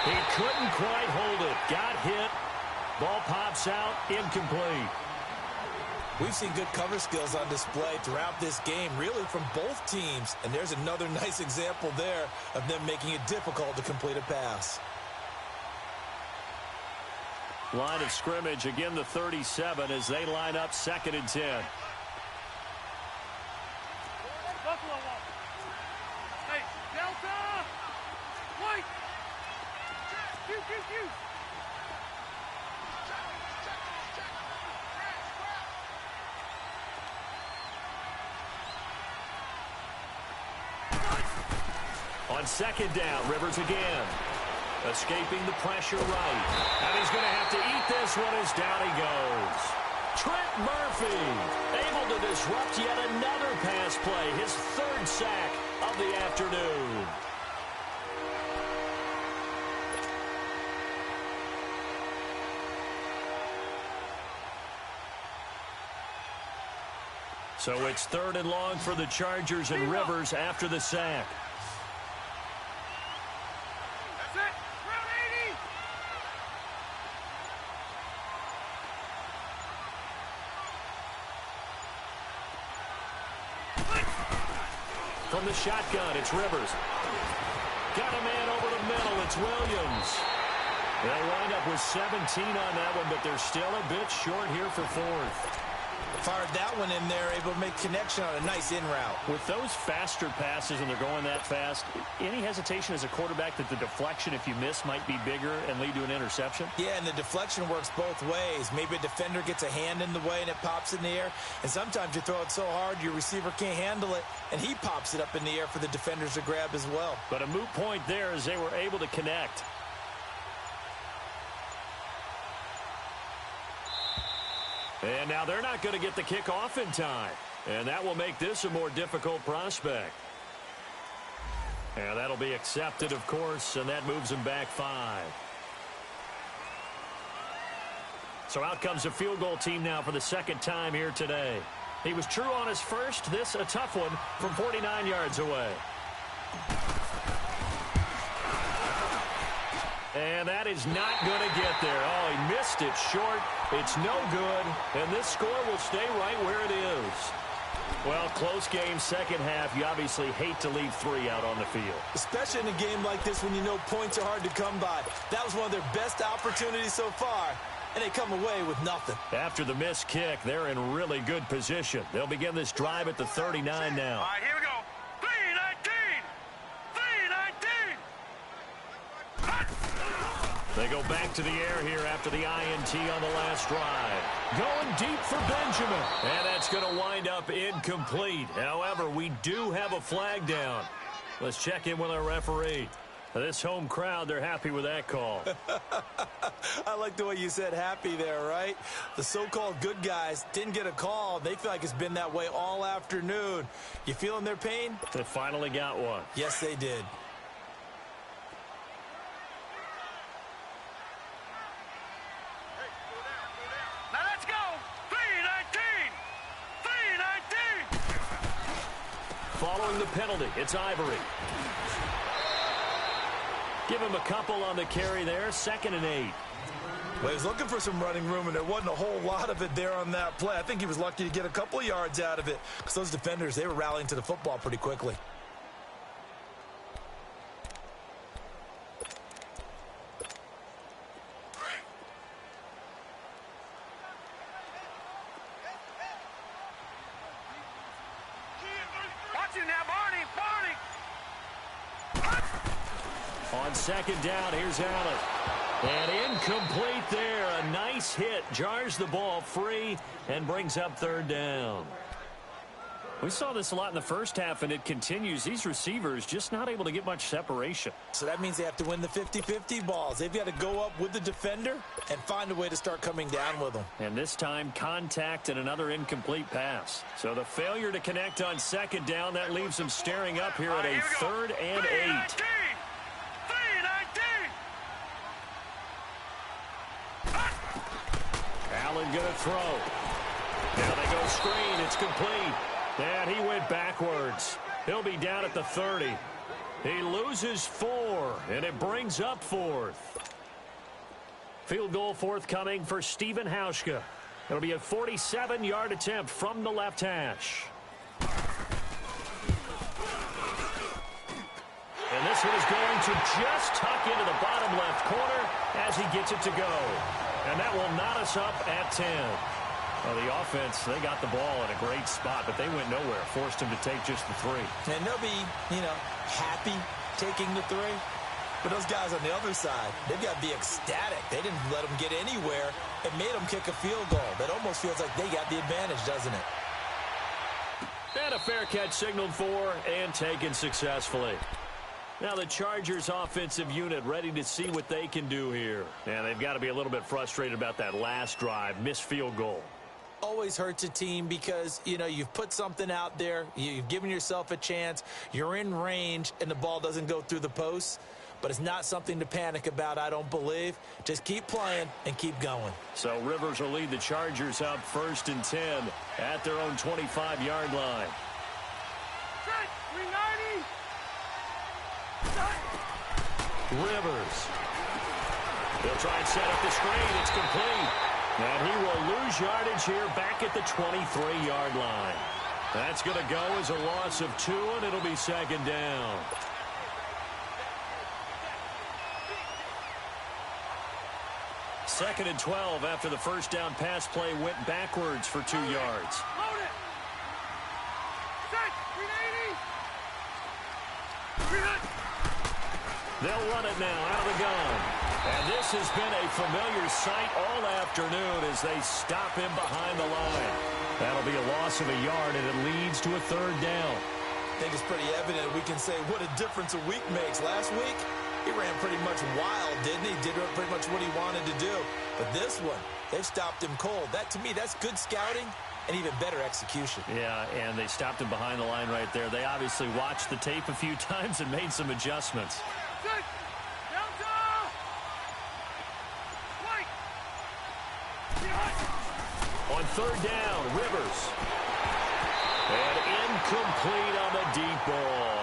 He couldn't quite hold it. Got hit. Ball pops out. Incomplete. We've seen good cover skills on display throughout this game, really from both teams. And there's another nice example there of them making it difficult to complete a pass. Line of scrimmage, again the 37 as they line up 2nd and 10. Hey, Delta! White! Pew. On 2nd down, Rivers again. Escaping the pressure right. And he's going to have to eat this one as down he goes. Trent Murphy able to disrupt yet another pass play. His 3rd sack of the afternoon. So it's 3rd and long for the Chargers and Rivers after the sack. From the shotgun, it's Rivers. Got a man over the middle, it's Williams. They'll wind up with 17 on that one, but they're still a bit short here for 4th. Fired that one in there, able to make connection on a nice in route. With those faster passes and they're going that fast, any hesitation as a quarterback that the deflection, if you miss, might be bigger and lead to an interception? Yeah, and the deflection works both ways. Maybe a defender gets a hand in the way and it pops in the air. And sometimes you throw it so hard your receiver can't handle it, and he pops it up in the air for the defenders to grab as well. But a moot point there as they were able to connect. And now they're not going to get the kickoff in time. And that will make this a more difficult prospect. And that'll be accepted, of course, and that moves them back 5. So out comes a field goal team now for the 2nd time here today. He was true on his first. This a tough one from 49 yards away. And that is not going to get there. Oh, he missed it short. It's no good. And this score will stay right where it is. Well, close game, 2nd half. You obviously hate to leave 3 out on the field. Especially in a game like this when you know points are hard to come by. That was one of their best opportunities so far, and they come away with nothing. After the missed kick, they're in really good position. They'll begin this drive at the 39 now. All right, here we go. 3-19! 3-19! They go back to the air here after the INT on the last drive. Going deep for Benjamin. And that's going to wind up incomplete. However, we do have a flag down. Let's check in with our referee. This home crowd, they're happy with that call. I like the way you said happy there, right? The so-called good guys didn't get a call. They feel like it's been that way all afternoon. You feeling their pain? They finally got one. Yes, they did. Now let's go! 3-19! 3-19! Following the penalty, it's Ivory. Give him a couple on the carry there, 2nd and 8. Well, he was looking for some running room, and there wasn't a whole lot of it there on that play. I think he was lucky to get a couple yards out of it because those defenders, they were rallying to the football pretty quickly. Watch it now, Barney! On 2nd down, here's Allen. And incomplete there. A nice hit. Jars the ball free and brings up 3rd down. We saw this a lot in the first half, and it continues. These receivers just not able to get much separation. So that means they have to win the 50-50 balls. They've got to go up with the defender and find a way to start coming down with them. And this time, contact and another incomplete pass. So the failure to connect on 2nd down, that leaves them staring up here at a 3rd and 8. 3-19! Allen going to throw. Now they go screen. It's complete. And he went backwards. He'll be down at the 30. He loses 4, and it brings up 4th. Field goal forthcoming for Stephen Hauschka. It'll be a 47-yard attempt from the left hash. And this one is going to just tuck into the bottom left corner as he gets it to go. And that will knot us up at 10. Well, the offense, they got the ball in a great spot, but they went nowhere. Forced him to take just the 3. And they'll be, happy taking the 3. But those guys on the other side, they've got to be ecstatic. They didn't let them get anywhere and made them kick a field goal. That almost feels like they got the advantage, doesn't it? And a fair catch signaled for and taken successfully. Now the Chargers offensive unit ready to see what they can do here. And they've got to be a little bit frustrated about that last drive, missed field goal. Always hurts a team because, you've put something out there, you've given yourself a chance, you're in range, and the ball doesn't go through the posts. But it's not something to panic about, I don't believe. Just keep playing and keep going. So Rivers will lead the Chargers up 1st and 10 at their own 25-yard line. Set, 390. Rivers. They'll try and set up the screen. It's complete. And he will lose yardage here back at the 23-yard line. That's going to go as a loss of 2, and it'll be 2nd down. Second and 12 after the first down pass play went backwards for 2 yards. Load it. Set, 380. They'll run it now out of the gun. And this has been a familiar sight all afternoon as they stop him behind the line. That'll be a loss of a yard, and it leads to a 3rd down. I think it's pretty evident we can say what a difference a week makes. Last week, he ran pretty much wild, didn't he? Did pretty much what he wanted to do. But this one, they've stopped him cold. That, to me, that's good scouting and even better execution. Yeah, and they stopped him behind the line right there. They obviously watched the tape a few times and made some adjustments. Set. Down to. White. On 3rd down, Rivers. And incomplete on the deep ball.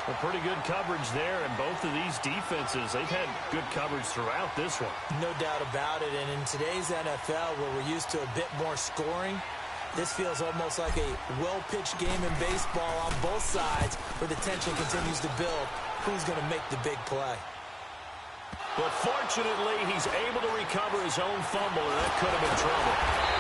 Well, pretty good coverage there, and both of these defenses, they've had good coverage throughout this one. No doubt about it, and in today's NFL, where we're used to a bit more scoring, this feels almost like a well-pitched game in baseball on both sides, where the tension continues to build. Who's going to make the big play? But fortunately, he's able to recover his own fumble, and that could have been trouble.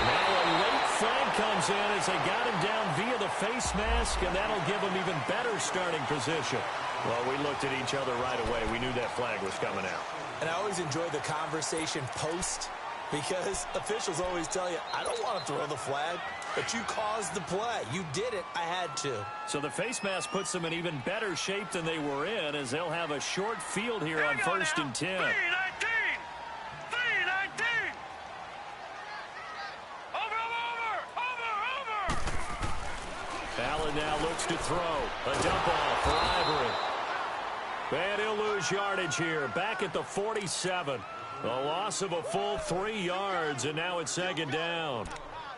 Now a late flag comes in as they got him down via the face mask, and that'll give him even better starting position. Well, we looked at each other right away. We knew that flag was coming out. And I always enjoy the conversation post, because officials always tell you, I don't want to throw the flag, but you caused the play. You did it. I had to. So the face mask puts them in even better shape than they were in, as they'll have a short field here on 1st and 10. 319. 319. Over. Allen now looks to throw. A dump off for Ivory. And he'll lose yardage here. Back at the 47. A loss of a full 3 yards, and now it's 2nd down.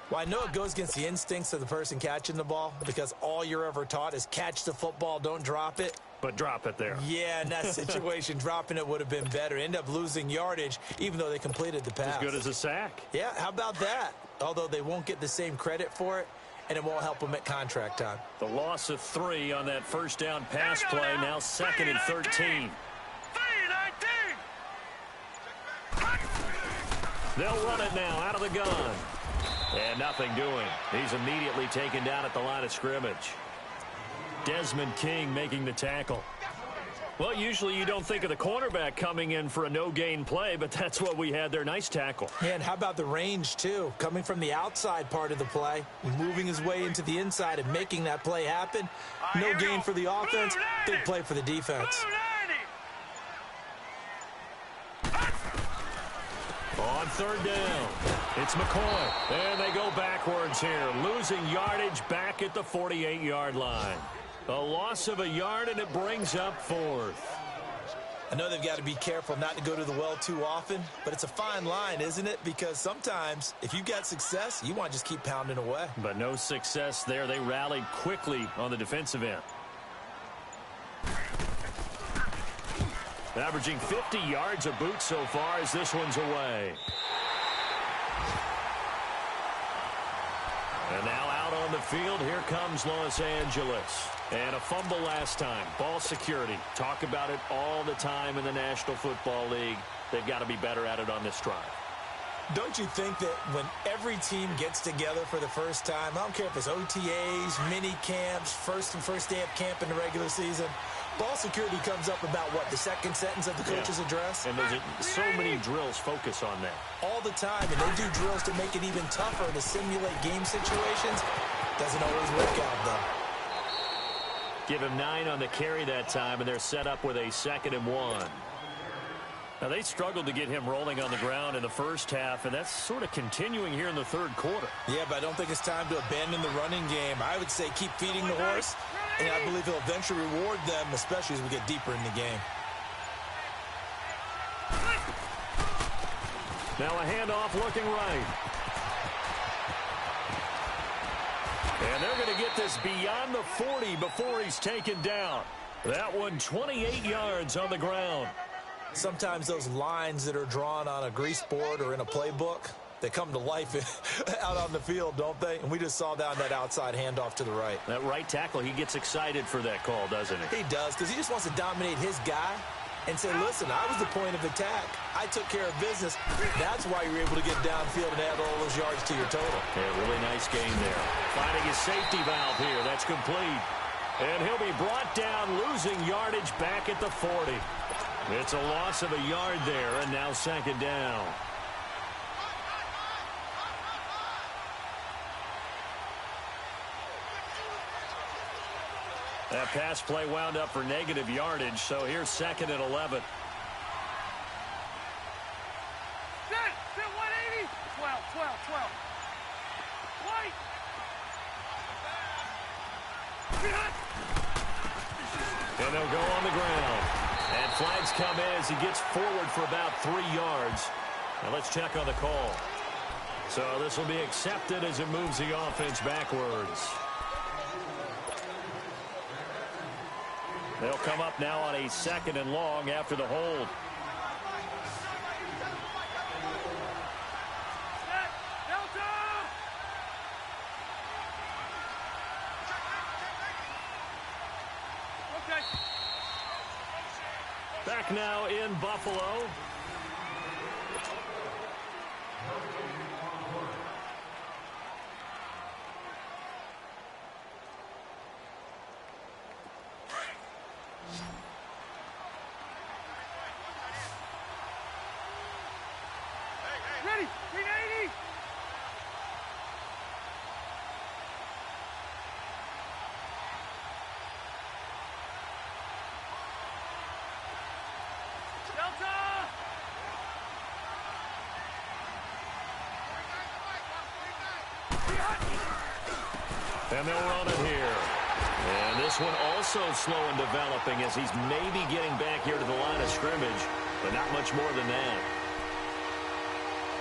Well, I know it goes against the instincts of the person catching the ball, because all you're ever taught is catch the football, don't drop it. But drop it there. Yeah, in that situation, dropping it would have been better. End up losing yardage, even though they completed the pass. As good as a sack. Yeah, how about that? Although they won't get the same credit for it, and it won't help them at contract time. The loss of 3 on that first down pass play, now 2nd and 13. 319. They'll run it now out of the gun. And nothing doing. He's immediately taken down at the line of scrimmage. Desmond King making the tackle. Well, usually you don't think of the cornerback coming in for a no-gain play, but that's what we had there. Nice tackle. Yeah, and how about the range, too? Coming from the outside part of the play, moving his way into the inside and making that play happen. No gain for the offense, big play for the defense. On 3rd down, it's McCoy. And they go backwards here, losing yardage back at the 48-yard line. A loss of a yard, and it brings up 4th. I know they've got to be careful not to go to the well too often, but it's a fine line, isn't it? Because sometimes, if you've got success, you want to just keep pounding away. But no success there. They rallied quickly on the defensive end. Averaging 50 yards a boot so far as this one's away. And now out on the field, here comes Los Angeles. And a fumble last time. Ball security. Talk about it all the time in the National Football League. They've got to be better at it on this drive. Don't you think that when every team gets together for the first time, I don't care if it's OTAs, mini camps, first day of camp in the regular season, ball security comes up about what, the second sentence of the coach's address? And there's so many drills focus on that. All the time, and they do drills to make it even tougher to simulate game situations. Doesn't always work out, though. Give him 9 on the carry that time, and they're set up with a 2nd and 1. Now, they struggled to get him rolling on the ground in the first half, and that's sort of continuing here in the third quarter. Yeah, but I don't think it's time to abandon the running game. I would say keep feeding the horse, and I believe he'll eventually reward them, especially as we get deeper in the game. Now a handoff looking right. And they're going to get this beyond the 40 before he's taken down. That one 28 yards on the ground. Sometimes those lines that are drawn on a grease board or in a playbook, they come to life out on the field, don't they? And we just saw that on that outside handoff to the right. That right tackle, he gets excited for that call, doesn't he? He does, because he just wants to dominate his guy and say, listen, I was the point of attack. I took care of business. That's why you're able to get downfield and add all those yards to your total. Yeah, really nice game there. Finding his safety valve here. That's complete. And he'll be brought down, losing yardage back at the 40. It's a loss of a yard there, and now 2nd down. That pass play wound up for negative yardage, so here's 2nd and 11. Set 180. 12, 12, 12. White. And they'll go on the ground. And flags come in as he gets forward for about 3 yards. Now let's check on the call. So this will be accepted as it moves the offense backwards. They'll come up now on a 2nd and long after the hold. Back now in Buffalo. Ready, 380. Delta. And they'll run it here. And this one also slow in developing as he's maybe getting back here to the line of scrimmage, but not much more than that.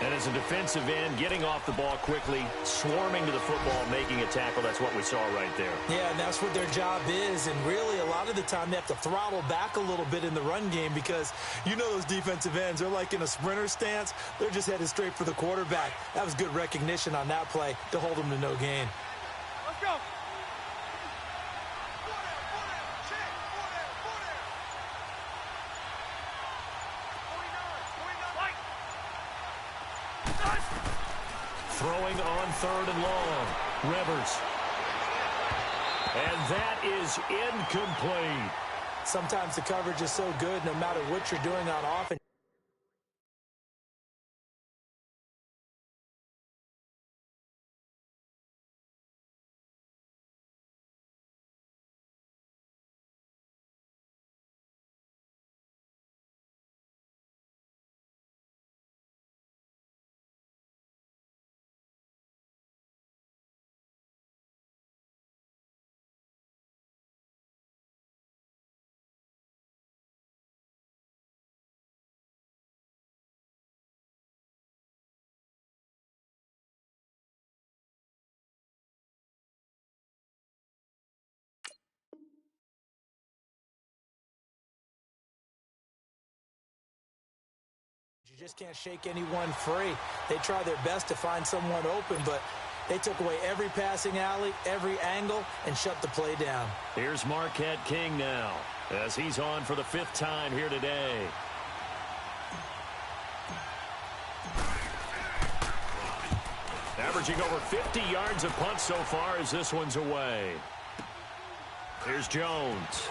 And as a defensive end, getting off the ball quickly, swarming to the football, making a tackle, that's what we saw right there. Yeah, and that's what their job is. And really, a lot of the time, they have to throttle back a little bit in the run game because you know those defensive ends, they're like in a sprinter stance. They're just headed straight for the quarterback. That was good recognition on that play to hold them to no gain. Let's go. Throwing on 3rd and long. Rivers. And that is incomplete. Sometimes the coverage is so good, no matter what you're doing on offense. You just can't shake anyone free. They try their best to find someone open, but They took away every passing alley, every angle, and shut the play down. Here's Marquette King now, as he's on for the 5th time here today. Averaging over 50 yards a punt so far as this one's away. Here's Jones.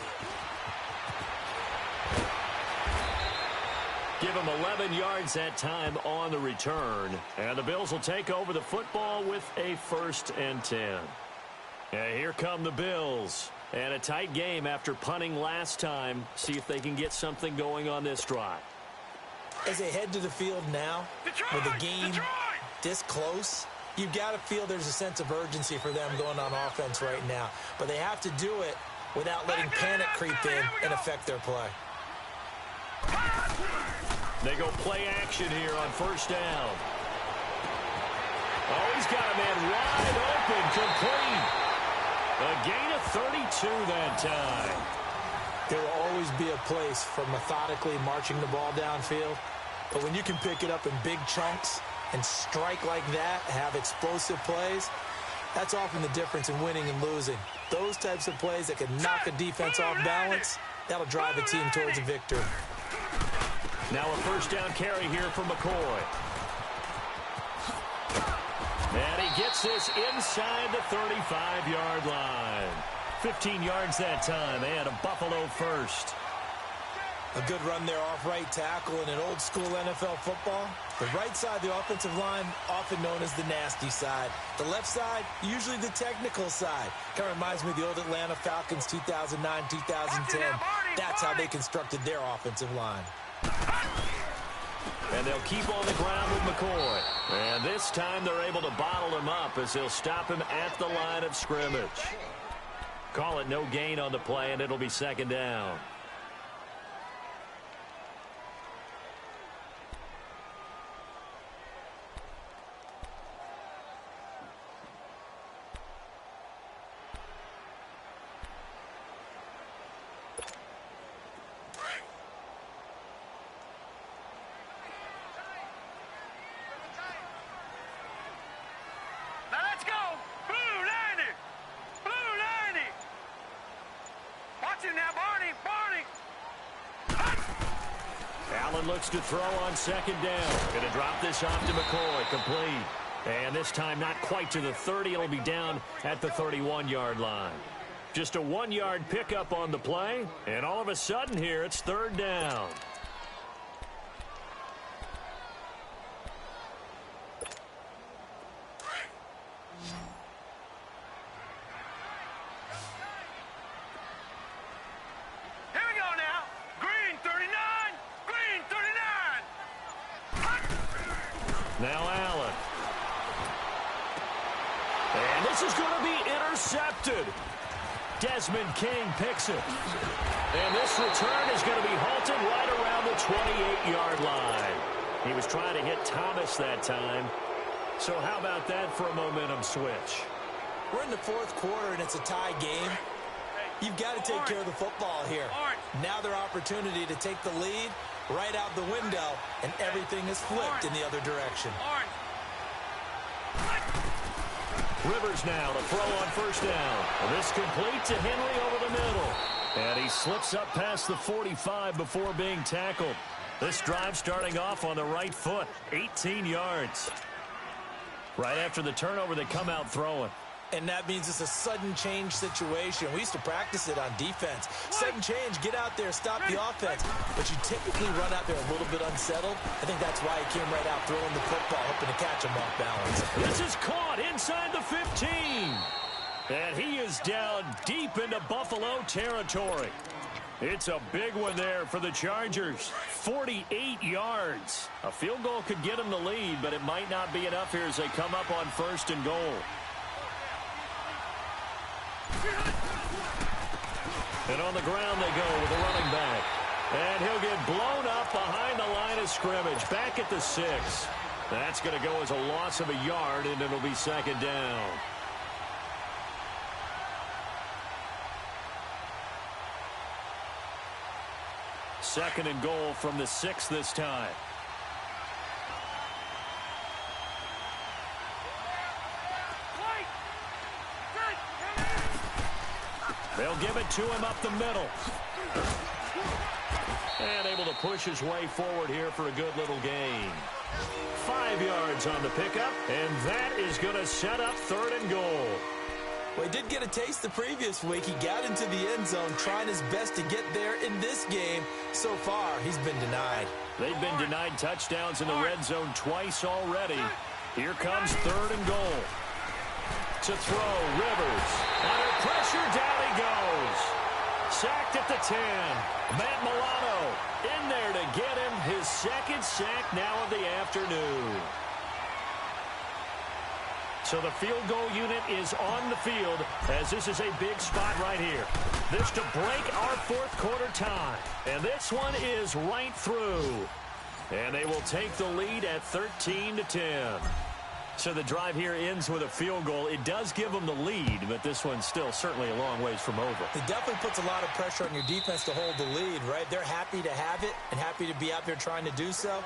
Give him 11 yards that time on the return. And the Bills will take over the football with a 1st and 10. And here come the Bills. And a tight game after punting last time. See if they can get something going on this drive. As they head to the field now, with the game this close, you've got to feel there's a sense of urgency for them going on offense right now. But they have to do it without letting panic creep in and affect their play. They go play action here on 1st down. Oh, he's got a man wide open, complete. A gain of 32 that time. There will always be a place for methodically marching the ball downfield. But when you can pick it up in big chunks and strike like that, have explosive plays, that's often the difference in winning and losing. Those types of plays that can knock a defense off balance, that'll drive a team towards a victory. Now a 1st down carry here for McCoy. And he gets this inside the 35-yard line. 15 yards that time, and a Buffalo 1st. A good run there off right tackle in an old-school NFL football. The right side of the offensive line, often known as the nasty side. The left side, usually the technical side. Kind of reminds me of the old Atlanta Falcons 2009, 2010. That's how they constructed their offensive line. And they'll keep on the ground with McCoy. And this time they're able to bottle him up as they'll stop him at the line of scrimmage. Call it no gain on the play, and it'll be 2nd down. Looks to throw on 2nd down. Going to drop this off to McCoy. Complete. And this time not quite to the 30. It'll be down at the 31-yard line. Just a 1-yard pickup on the play. And all of a sudden here, it's 3rd down. Now Allen. And this is going to be intercepted. Desmond King picks it. And this return is going to be halted right around the 28-yard line. He was trying to hit Thomas that time. So how about that for a momentum switch? We're in the 4th quarter, and it's a tie game. You've got to take care of the football here. Now their opportunity to take the lead right out the window, and everything is flipped in the other direction. Rivers now to throw on 1st down. And this complete to Henry over the middle. And he slips up past the 45 before being tackled. This drive starting off on the right foot, 18 yards. Right after the turnover, they come out throwing. And that means it's a sudden change situation. We used to practice it on defense. Sudden change, get out there, stop the offense. But you typically run out there a little bit unsettled. I think that's why he came right out throwing the football, hoping to catch him off balance. This is caught inside the 15. And he is down deep into Buffalo territory. It's a big one there for the Chargers. 48 yards. A field goal could get them the lead, but it might not be enough here as they come up on 1st and goal. And on the ground they go with the running back. And he'll get blown up behind the line of scrimmage. Back at the 6. That's going to go as a loss of a yard, and it'll be 2nd down. Second and goal from the 6 this time. They'll give it to him up the middle. And able to push his way forward here for a good little gain. 5 yards on the pickup, and that is going to set up 3rd and goal. Well, he did get a taste the previous week. He got into the end zone trying his best to get there in this game. So far, he's been denied. They've been denied touchdowns in the red zone twice already. Here comes 3rd and goal. To throw, Rivers. Under pressure, down he goes. Sacked at the 10. Matt Milano in there to get him his 2nd sack now of the afternoon. So the field goal unit is on the field as this is a big spot right here. This to break our 4th quarter tie. And this one is right through. And they will take the lead at 13-10. So the drive here ends with a field goal. It does give them the lead, but this one's still certainly a long ways from over. It definitely puts a lot of pressure on your defense to hold the lead, right? They're happy to have it and happy to be out there trying to do so.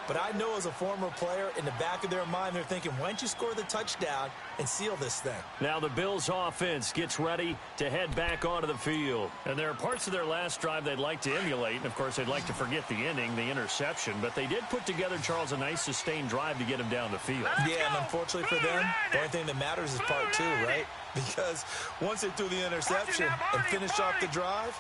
But I know as a former player, in the back of their mind, they're thinking, why don't you score the touchdown and seal this thing? Now the Bills offense gets ready to head back onto the field. And there are parts of their last drive they'd like to emulate. And, of course, they'd like to forget the ending, the interception. But they did put together, Charles, a nice sustained drive to get him down the field. Yeah, and unfortunately for them, the only thing that matters is part 2, right? Because once they threw the interception and finished off the drive,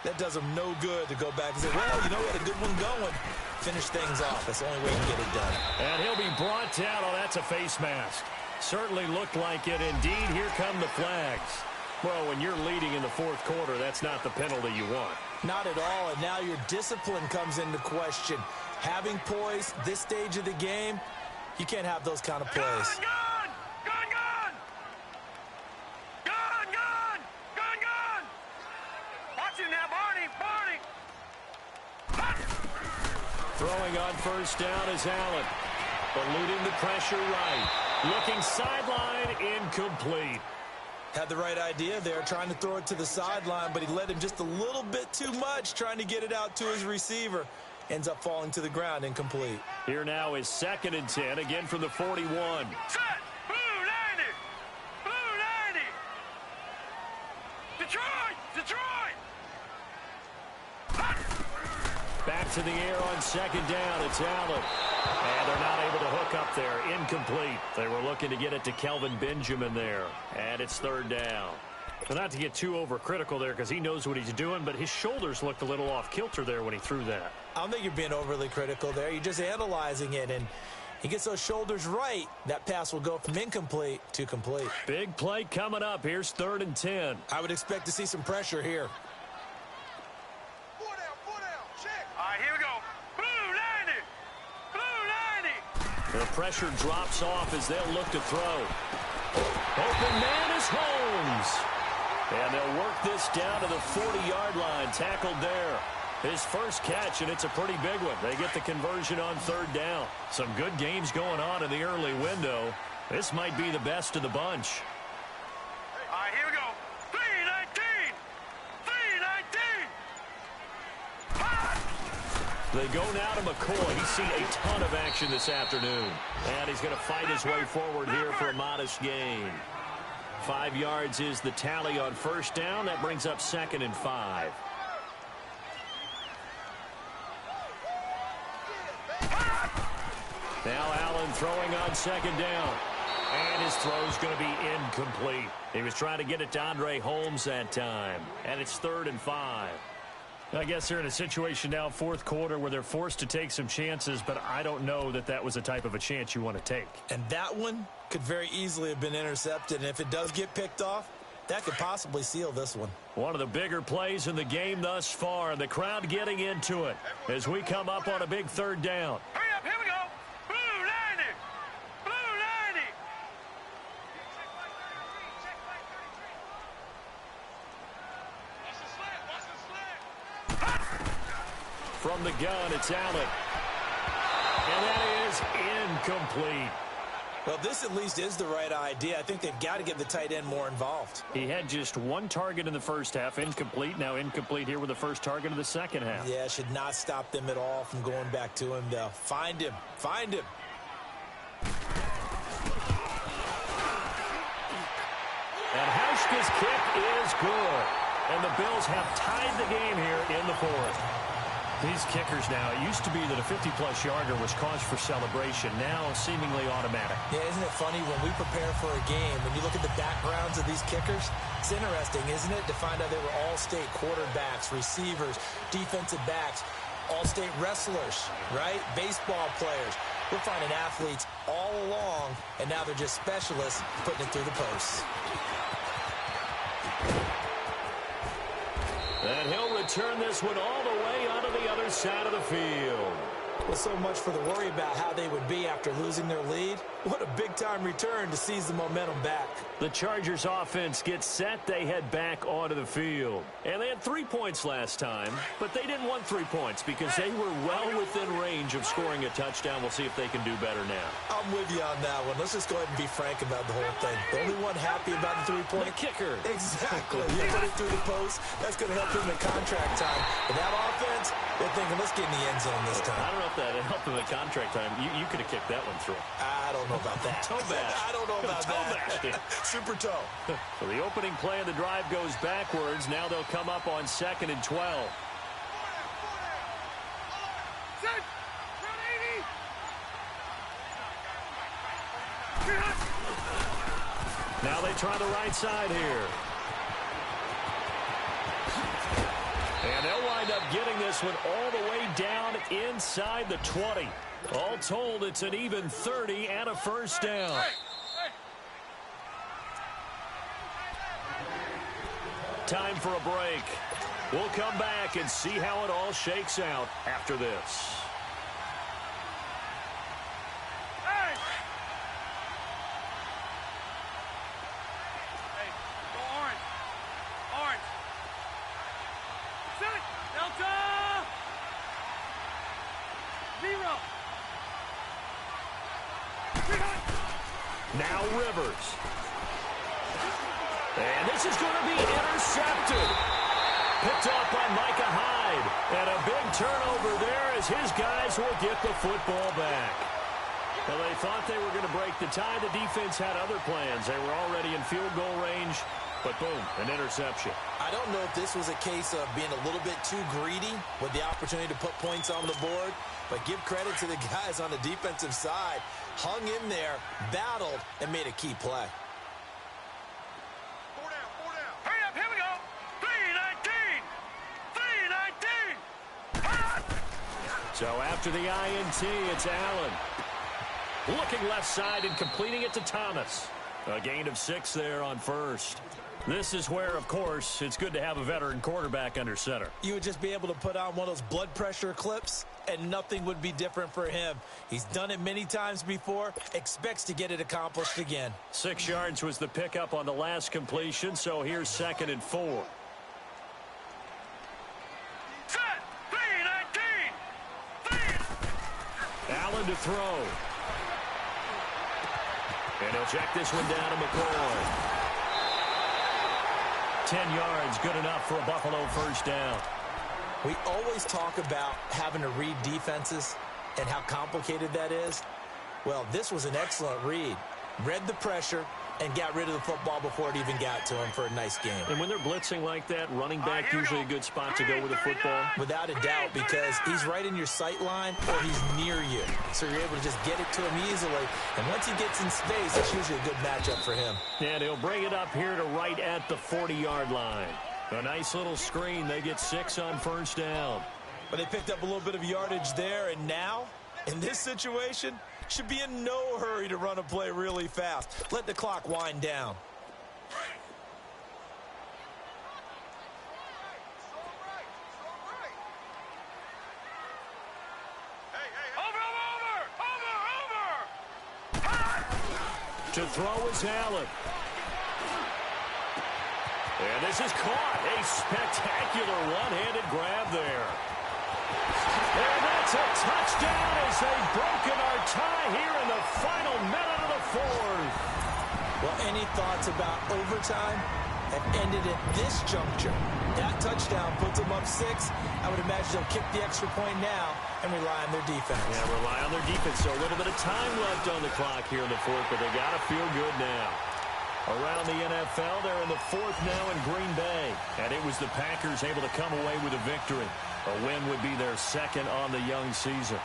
that does them no good to go back and say, well, you know what, a good one going. Finish things off. That's the only way you can get it done. And he'll be brought down. Oh, that's a face mask. Certainly looked like it. Indeed, here come the flags. Well, when you're leading in the 4th quarter, that's not the penalty you want. Not at all, and now your discipline comes into question. Having poise this stage of the game, you can't have those kind of plays. Gun! Gun, gun! Gun, gun! Gun, gun! Watch him now, Barney! Barney! Throwing on 1st down is Allen. Eluding the pressure right. Looking sideline, incomplete. Had the right idea there, trying to throw it to the sideline, but he led him just a little bit too much, trying to get it out to his receiver. Ends up falling to the ground, incomplete. Here now is 2nd and 10, again from the 41. Set! Blue 90! Blue 90! Detroit! Detroit! Back to the air on 2nd down. It's Allen. And they're not able to hook up there. Incomplete. They were looking to get it to Kelvin Benjamin there. And it's 3rd down. Well, not to get too overcritical there because he knows what he's doing, but his shoulders looked a little off kilter there when he threw that. I don't think you're being overly critical there. You're just analyzing it, and he gets those shoulders right. That pass will go from incomplete to complete. Big play coming up. Here's 3rd and 10. I would expect to see some pressure here. All right, here we go. Blue 90! Blue 90! The pressure drops off as they'll look to throw. Open man is Holmes. And they'll work this down to the 40-yard line. Tackled there. His first catch, and it's a pretty big one. They get the conversion on 3rd down. Some good games going on in the early window. This might be the best of the bunch. All right, here we go. 319! 319! They go now to McCoy. He's seen a ton of action this afternoon. And he's going to fight his way forward here for a modest gain. 5 yards is the tally on 1st down. That brings up 2nd and 5. Now Allen throwing on 2nd down. And his throw's going to be incomplete. He was trying to get it to Andre Holmes that time. And it's 3rd and 5. I guess they're in a situation now, 4th quarter, where they're forced to take some chances, but I don't know that that was the type of a chance you want to take. And that one could very easily have been intercepted, and if it does get picked off, that could possibly seal this one. One of the bigger plays in the game thus far, and the crowd getting into it as we come up on a big 3rd down. Hurry up, here we go. Blue 90! Blue 90! From the gun, it's Allen. And that is incomplete. Well, this at least is the right idea. I think they've got to get the tight end more involved. He had just 1 target in the first half, incomplete. Now incomplete here with the first target of the second half. Yeah, should not stop them at all from going back to him, though. Find him. Find him. And how Nebraska's kick is good. And the Bills have tied the game here in the fourth. These kickers now, it used to be that a 50-plus yarder was cause for celebration. Now seemingly automatic. Yeah, isn't it funny when we prepare for a game, when you look at the backgrounds of these kickers, it's interesting, isn't it, to find out they were all-state quarterbacks, receivers, defensive backs, all-state wrestlers, right? Baseball players. We're finding athletes all along, and now they're just specialists putting it through the posts. And he'll return this one all the way onto the other side of the field. Well, so much for the worry about how they would be after losing their lead. What a big-time return to seize the momentum back. The Chargers offense gets set. They head back onto the field. And they had 3 points last time, but they didn't want 3 points because they were well within range of scoring a touchdown. We'll see if they can do better now. I'm with you on that one. Let's just go ahead and be frank about the whole thing. The only one happy about the 3-point? The kicker. Exactly. You put it through the post. That's going to help him in contract time. But that offense, they're thinking, let's get in the end zone this time. I don't know if that helped him in contract time. You could have kicked that one through. I don't know about that. Toe bash. I don't know about that. Super toe. So the opening play of the drive goes backwards. Now they'll come up on 2nd and 12. Now they try the right side here. And they'll wind up getting this one all the way down inside the 20. All told, it's an even 30 and a first down. Time for a break. We'll come back and see how it all shakes out after this. Now Rivers. And this is going to be intercepted. Picked off by Micah Hyde. And a big turnover there as his guys will get the football back. Well, they thought they were going to break the tie. The defense had other plans. They were already in field goal range. But boom, an interception. I don't know if this was a case of being a little bit too greedy with the opportunity to put points on the board. But give credit to the guys on the defensive side. Hung in there, battled, and made a key play. 4 down, 4 down. Hurry up, here we go. 3-19. 3-19. So after the INT, it's Allen. Looking left side and completing it to Thomas. A gain of 6 there on first. This is where, of course, it's good to have a veteran quarterback under center. You would just be able to put on one of those blood pressure clips, and nothing would be different for him. He's done it many times before, expects to get it accomplished again. 6 yards was the pickup on the last completion, so here's 2nd and 4. Set. 3-19. Allen to throw. And he'll check this one down to McCoy. 10 yards, good enough for a Buffalo first down. We always talk about having to read defenses and how complicated that is. Well, this was an excellent read. Read the pressure and got rid of the football before it even got to him for a nice game. And when they're blitzing like that, running back usually a good spot to go with the football. Without a doubt, because he's right in your sight line or he's near you. So you're able to just get it to him easily. And once he gets in space, it's usually a good matchup for him. And he'll bring it up here to right at the 40-yard line. A nice little screen. They get 6 on first down. But they picked up a little bit of yardage there, and now, in this situation, should be in no hurry to run a play really fast. Let the clock wind down. To throw is Allen. And this is caught. A spectacular one-handed grab there. And that's a touchdown as they've broken our tie here in the final minute of the fourth. Well, any thoughts about overtime have ended at this juncture. That touchdown puts them up 6. I would imagine they'll kick the extra point now and rely on their defense. Yeah, rely on their defense. So a little bit of time left on the clock here in the fourth, but they got to feel good now. Around the NFL, they're in the fourth now in Green Bay. And it was the Packers able to come away with a victory. A win would be their second on the young season.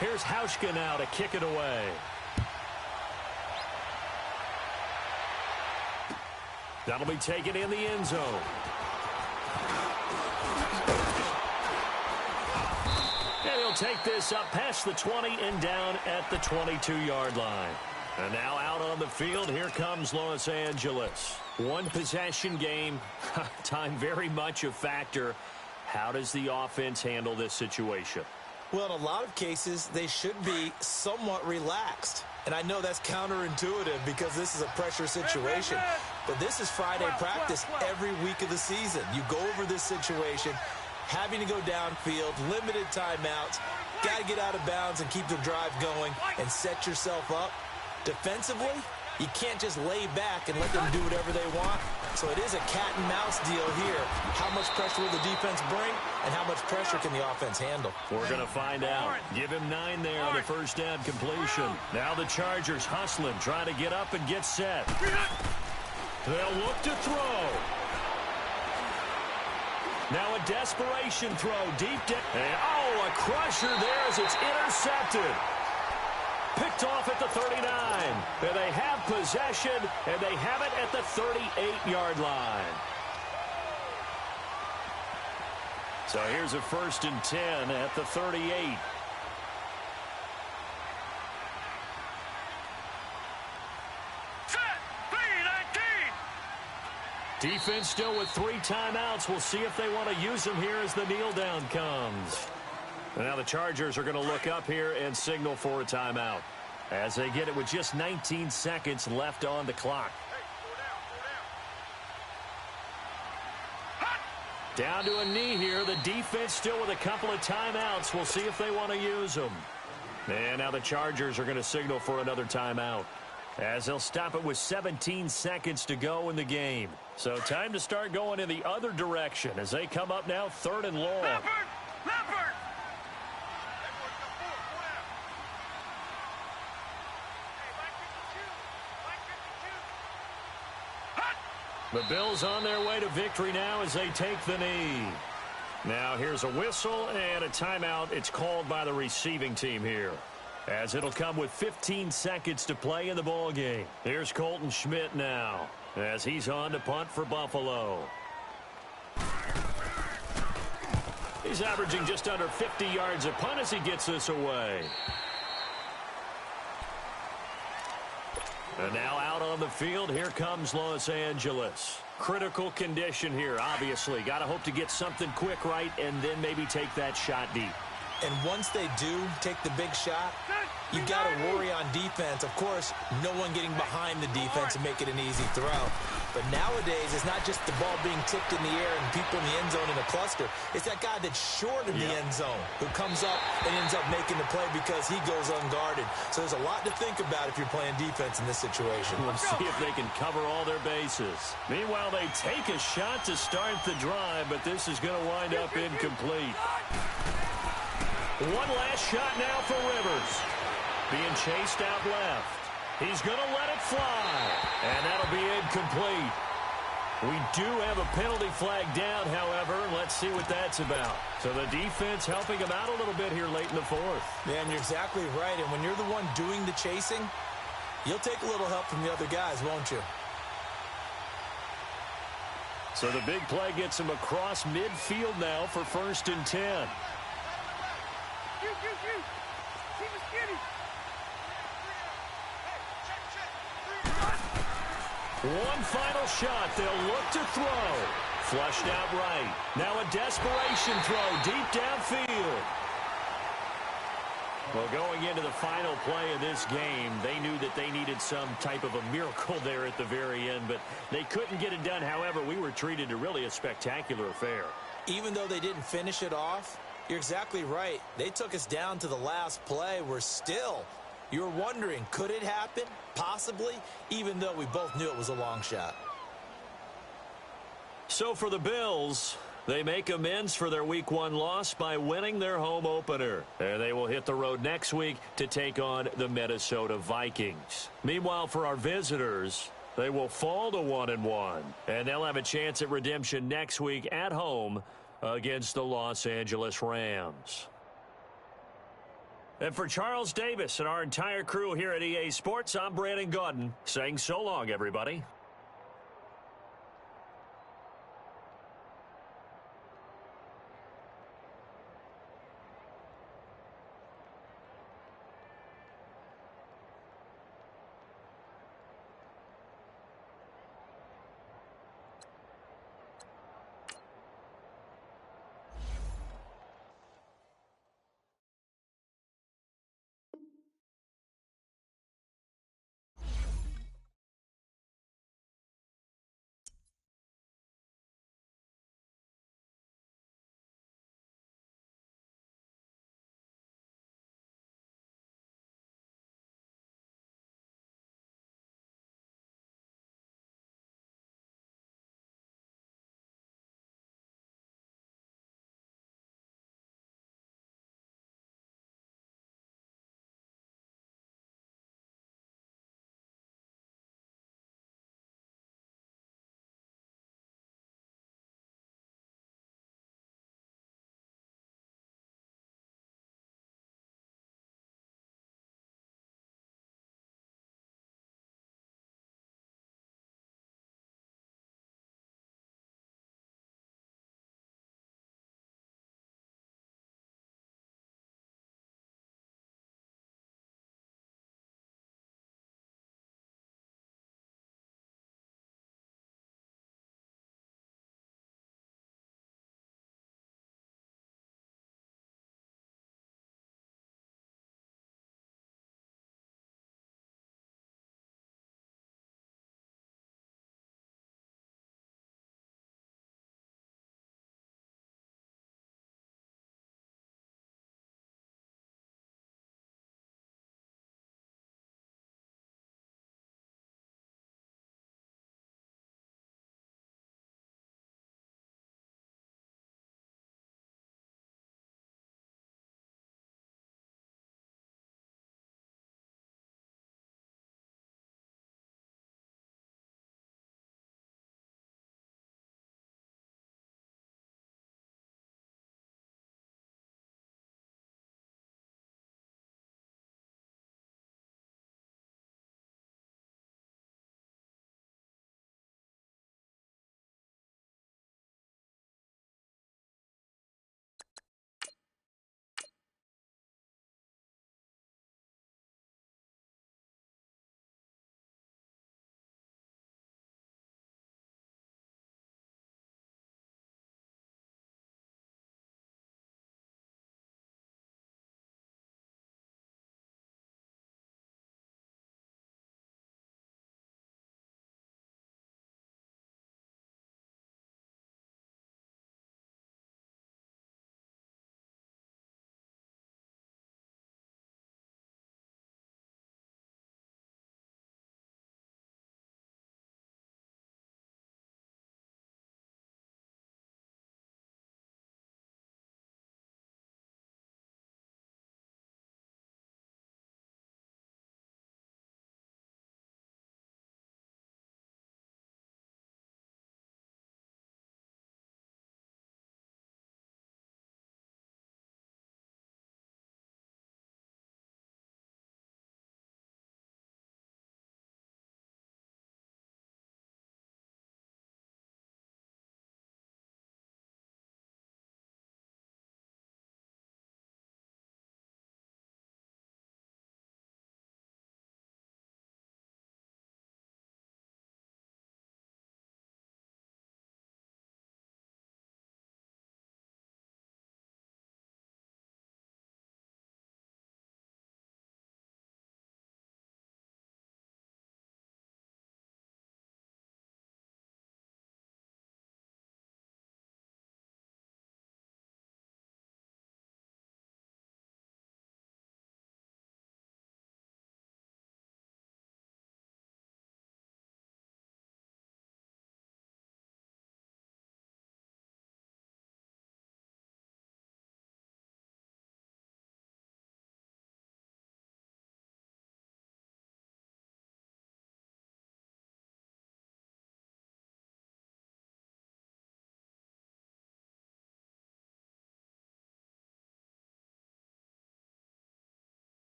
Here's Hauschka now to kick it away. That'll be taken in the end zone. And he'll take this up past the 20 and down at the 22-yard line. And now out on the field, here comes Los Angeles. One possession game, time very much a factor. How does the offense handle this situation? Well, in a lot of cases, they should be somewhat relaxed. And I know that's counterintuitive because this is a pressure situation. But this is Friday practice every week of the season. You go over this situation, having to go downfield, limited timeouts, got to get out of bounds and keep the drive going and set yourself up. Defensively, you can't just lay back and let them do whatever they want. So it is a cat and mouse deal here. How much pressure will the defense bring and how much pressure can the offense handle? We're going to find out. Give him 9 there on the first down completion. Now the Chargers hustling, trying to get up and get set. They'll look to throw. Now a desperation throw deep down. Oh, a crusher there as it's intercepted. Picked off at the 39. And they have possession, and they have it at the 38-yard line. So here's a 1st and 10 at the 38. Defense still with 3 timeouts. We'll see if they want to use them here as the kneel down comes. And now the Chargers are going to look up here and signal for a timeout as they get it with just 19 seconds left on the clock. Down to a knee here. The defense still with a couple of timeouts. We'll see if they want to use them. And now the Chargers are going to signal for another timeout as they'll stop it with 17 seconds to go in the game. So time to start going in the other direction as they come up now 3rd and long. Leopard! The Bills on their way to victory now as they take the knee. Now here's a whistle and a timeout. It's called by the receiving team here, as it'll come with 15 seconds to play in the ball game. Here's Colton Schmidt now as he's on to punt for Buffalo. He's averaging just under 50 yards a punt as he gets this away. And now out on the field, here comes Los Angeles. Critical condition here, obviously. Got to hope to get something quick right and then maybe take that shot deep. And once they do take the big shot, you got to worry on defense. Of course, no one getting behind the defense and make it an easy throw. But nowadays, it's not just the ball being tipped in the air and people in the end zone in a cluster. It's that guy that's short of the end zone who comes up and ends up making the play because he goes unguarded. So there's a lot to think about if you're playing defense in this situation. We'll see if they can cover all their bases. Meanwhile, they take a shot to start the drive, but this is going to wind up incomplete. One last shot now for Rivers. Being chased out left. He's going to let it fly. And that'll be incomplete. We do have a penalty flag down, however. Let's see what that's about. So the defense helping him out a little bit here late in the 4th. Yeah, and you're exactly right. And when you're the one doing the chasing, you'll take a little help from the other guys, won't you? So the big play gets him across midfield now for 1st and 10. One final shot. They'll look to throw. Flushed out right. Now a desperation throw deep downfield. Well, going into the final play of this game, they knew that they needed some type of a miracle there at the very end, but they couldn't get it done. However, we were treated to really a spectacular affair. Even though they didn't finish it off, you're exactly right. They took us down to the last play. We're still, you were wondering, could it happen? Possibly, even though we both knew it was a long shot. So for the Bills, They make amends for their Week 1 loss by winning their home opener. And they will hit the road next week to take on the Minnesota Vikings. Meanwhile, for our visitors, they will fall to 1-1. And they'll have a chance at redemption next week at home against the Los Angeles Rams. And for Charles Davis and our entire crew here at EA Sports, I'm Brandon Gaudin saying so long, everybody.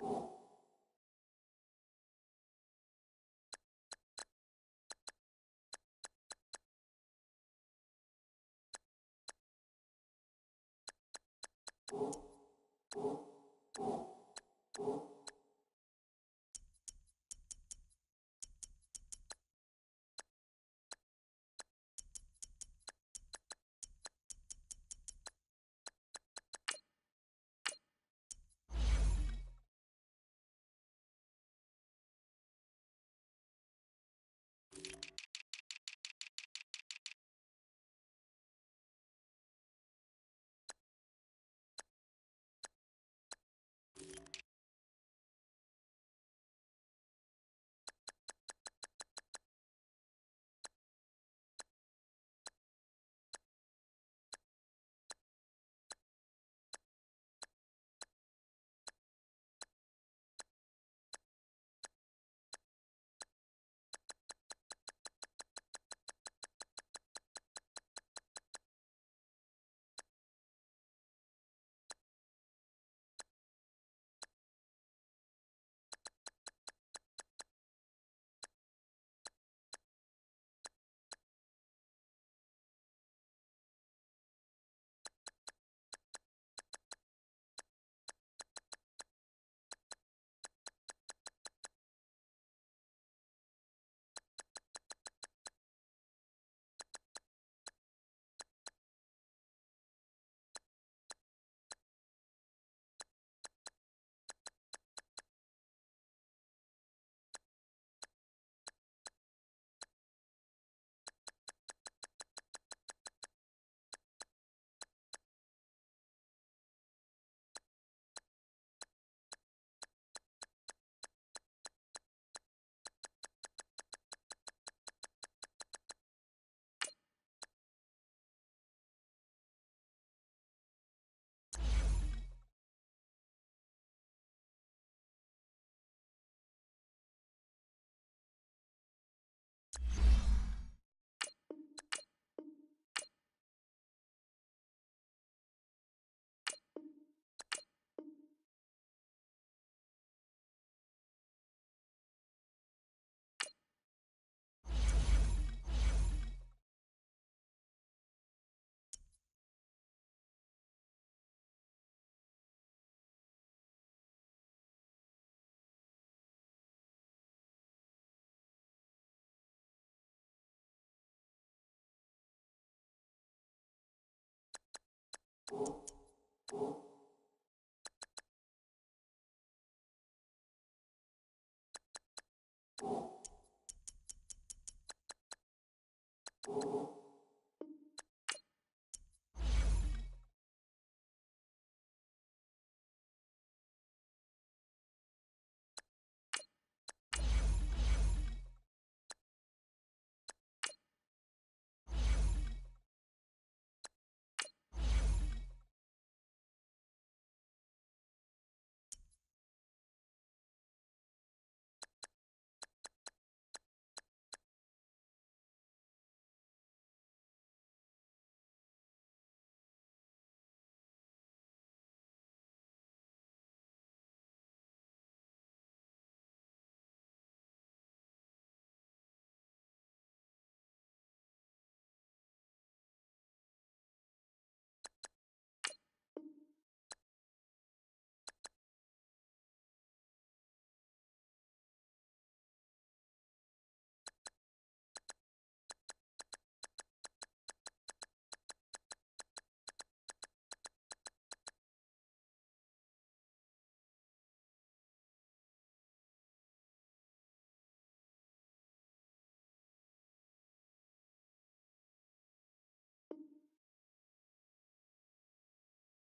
You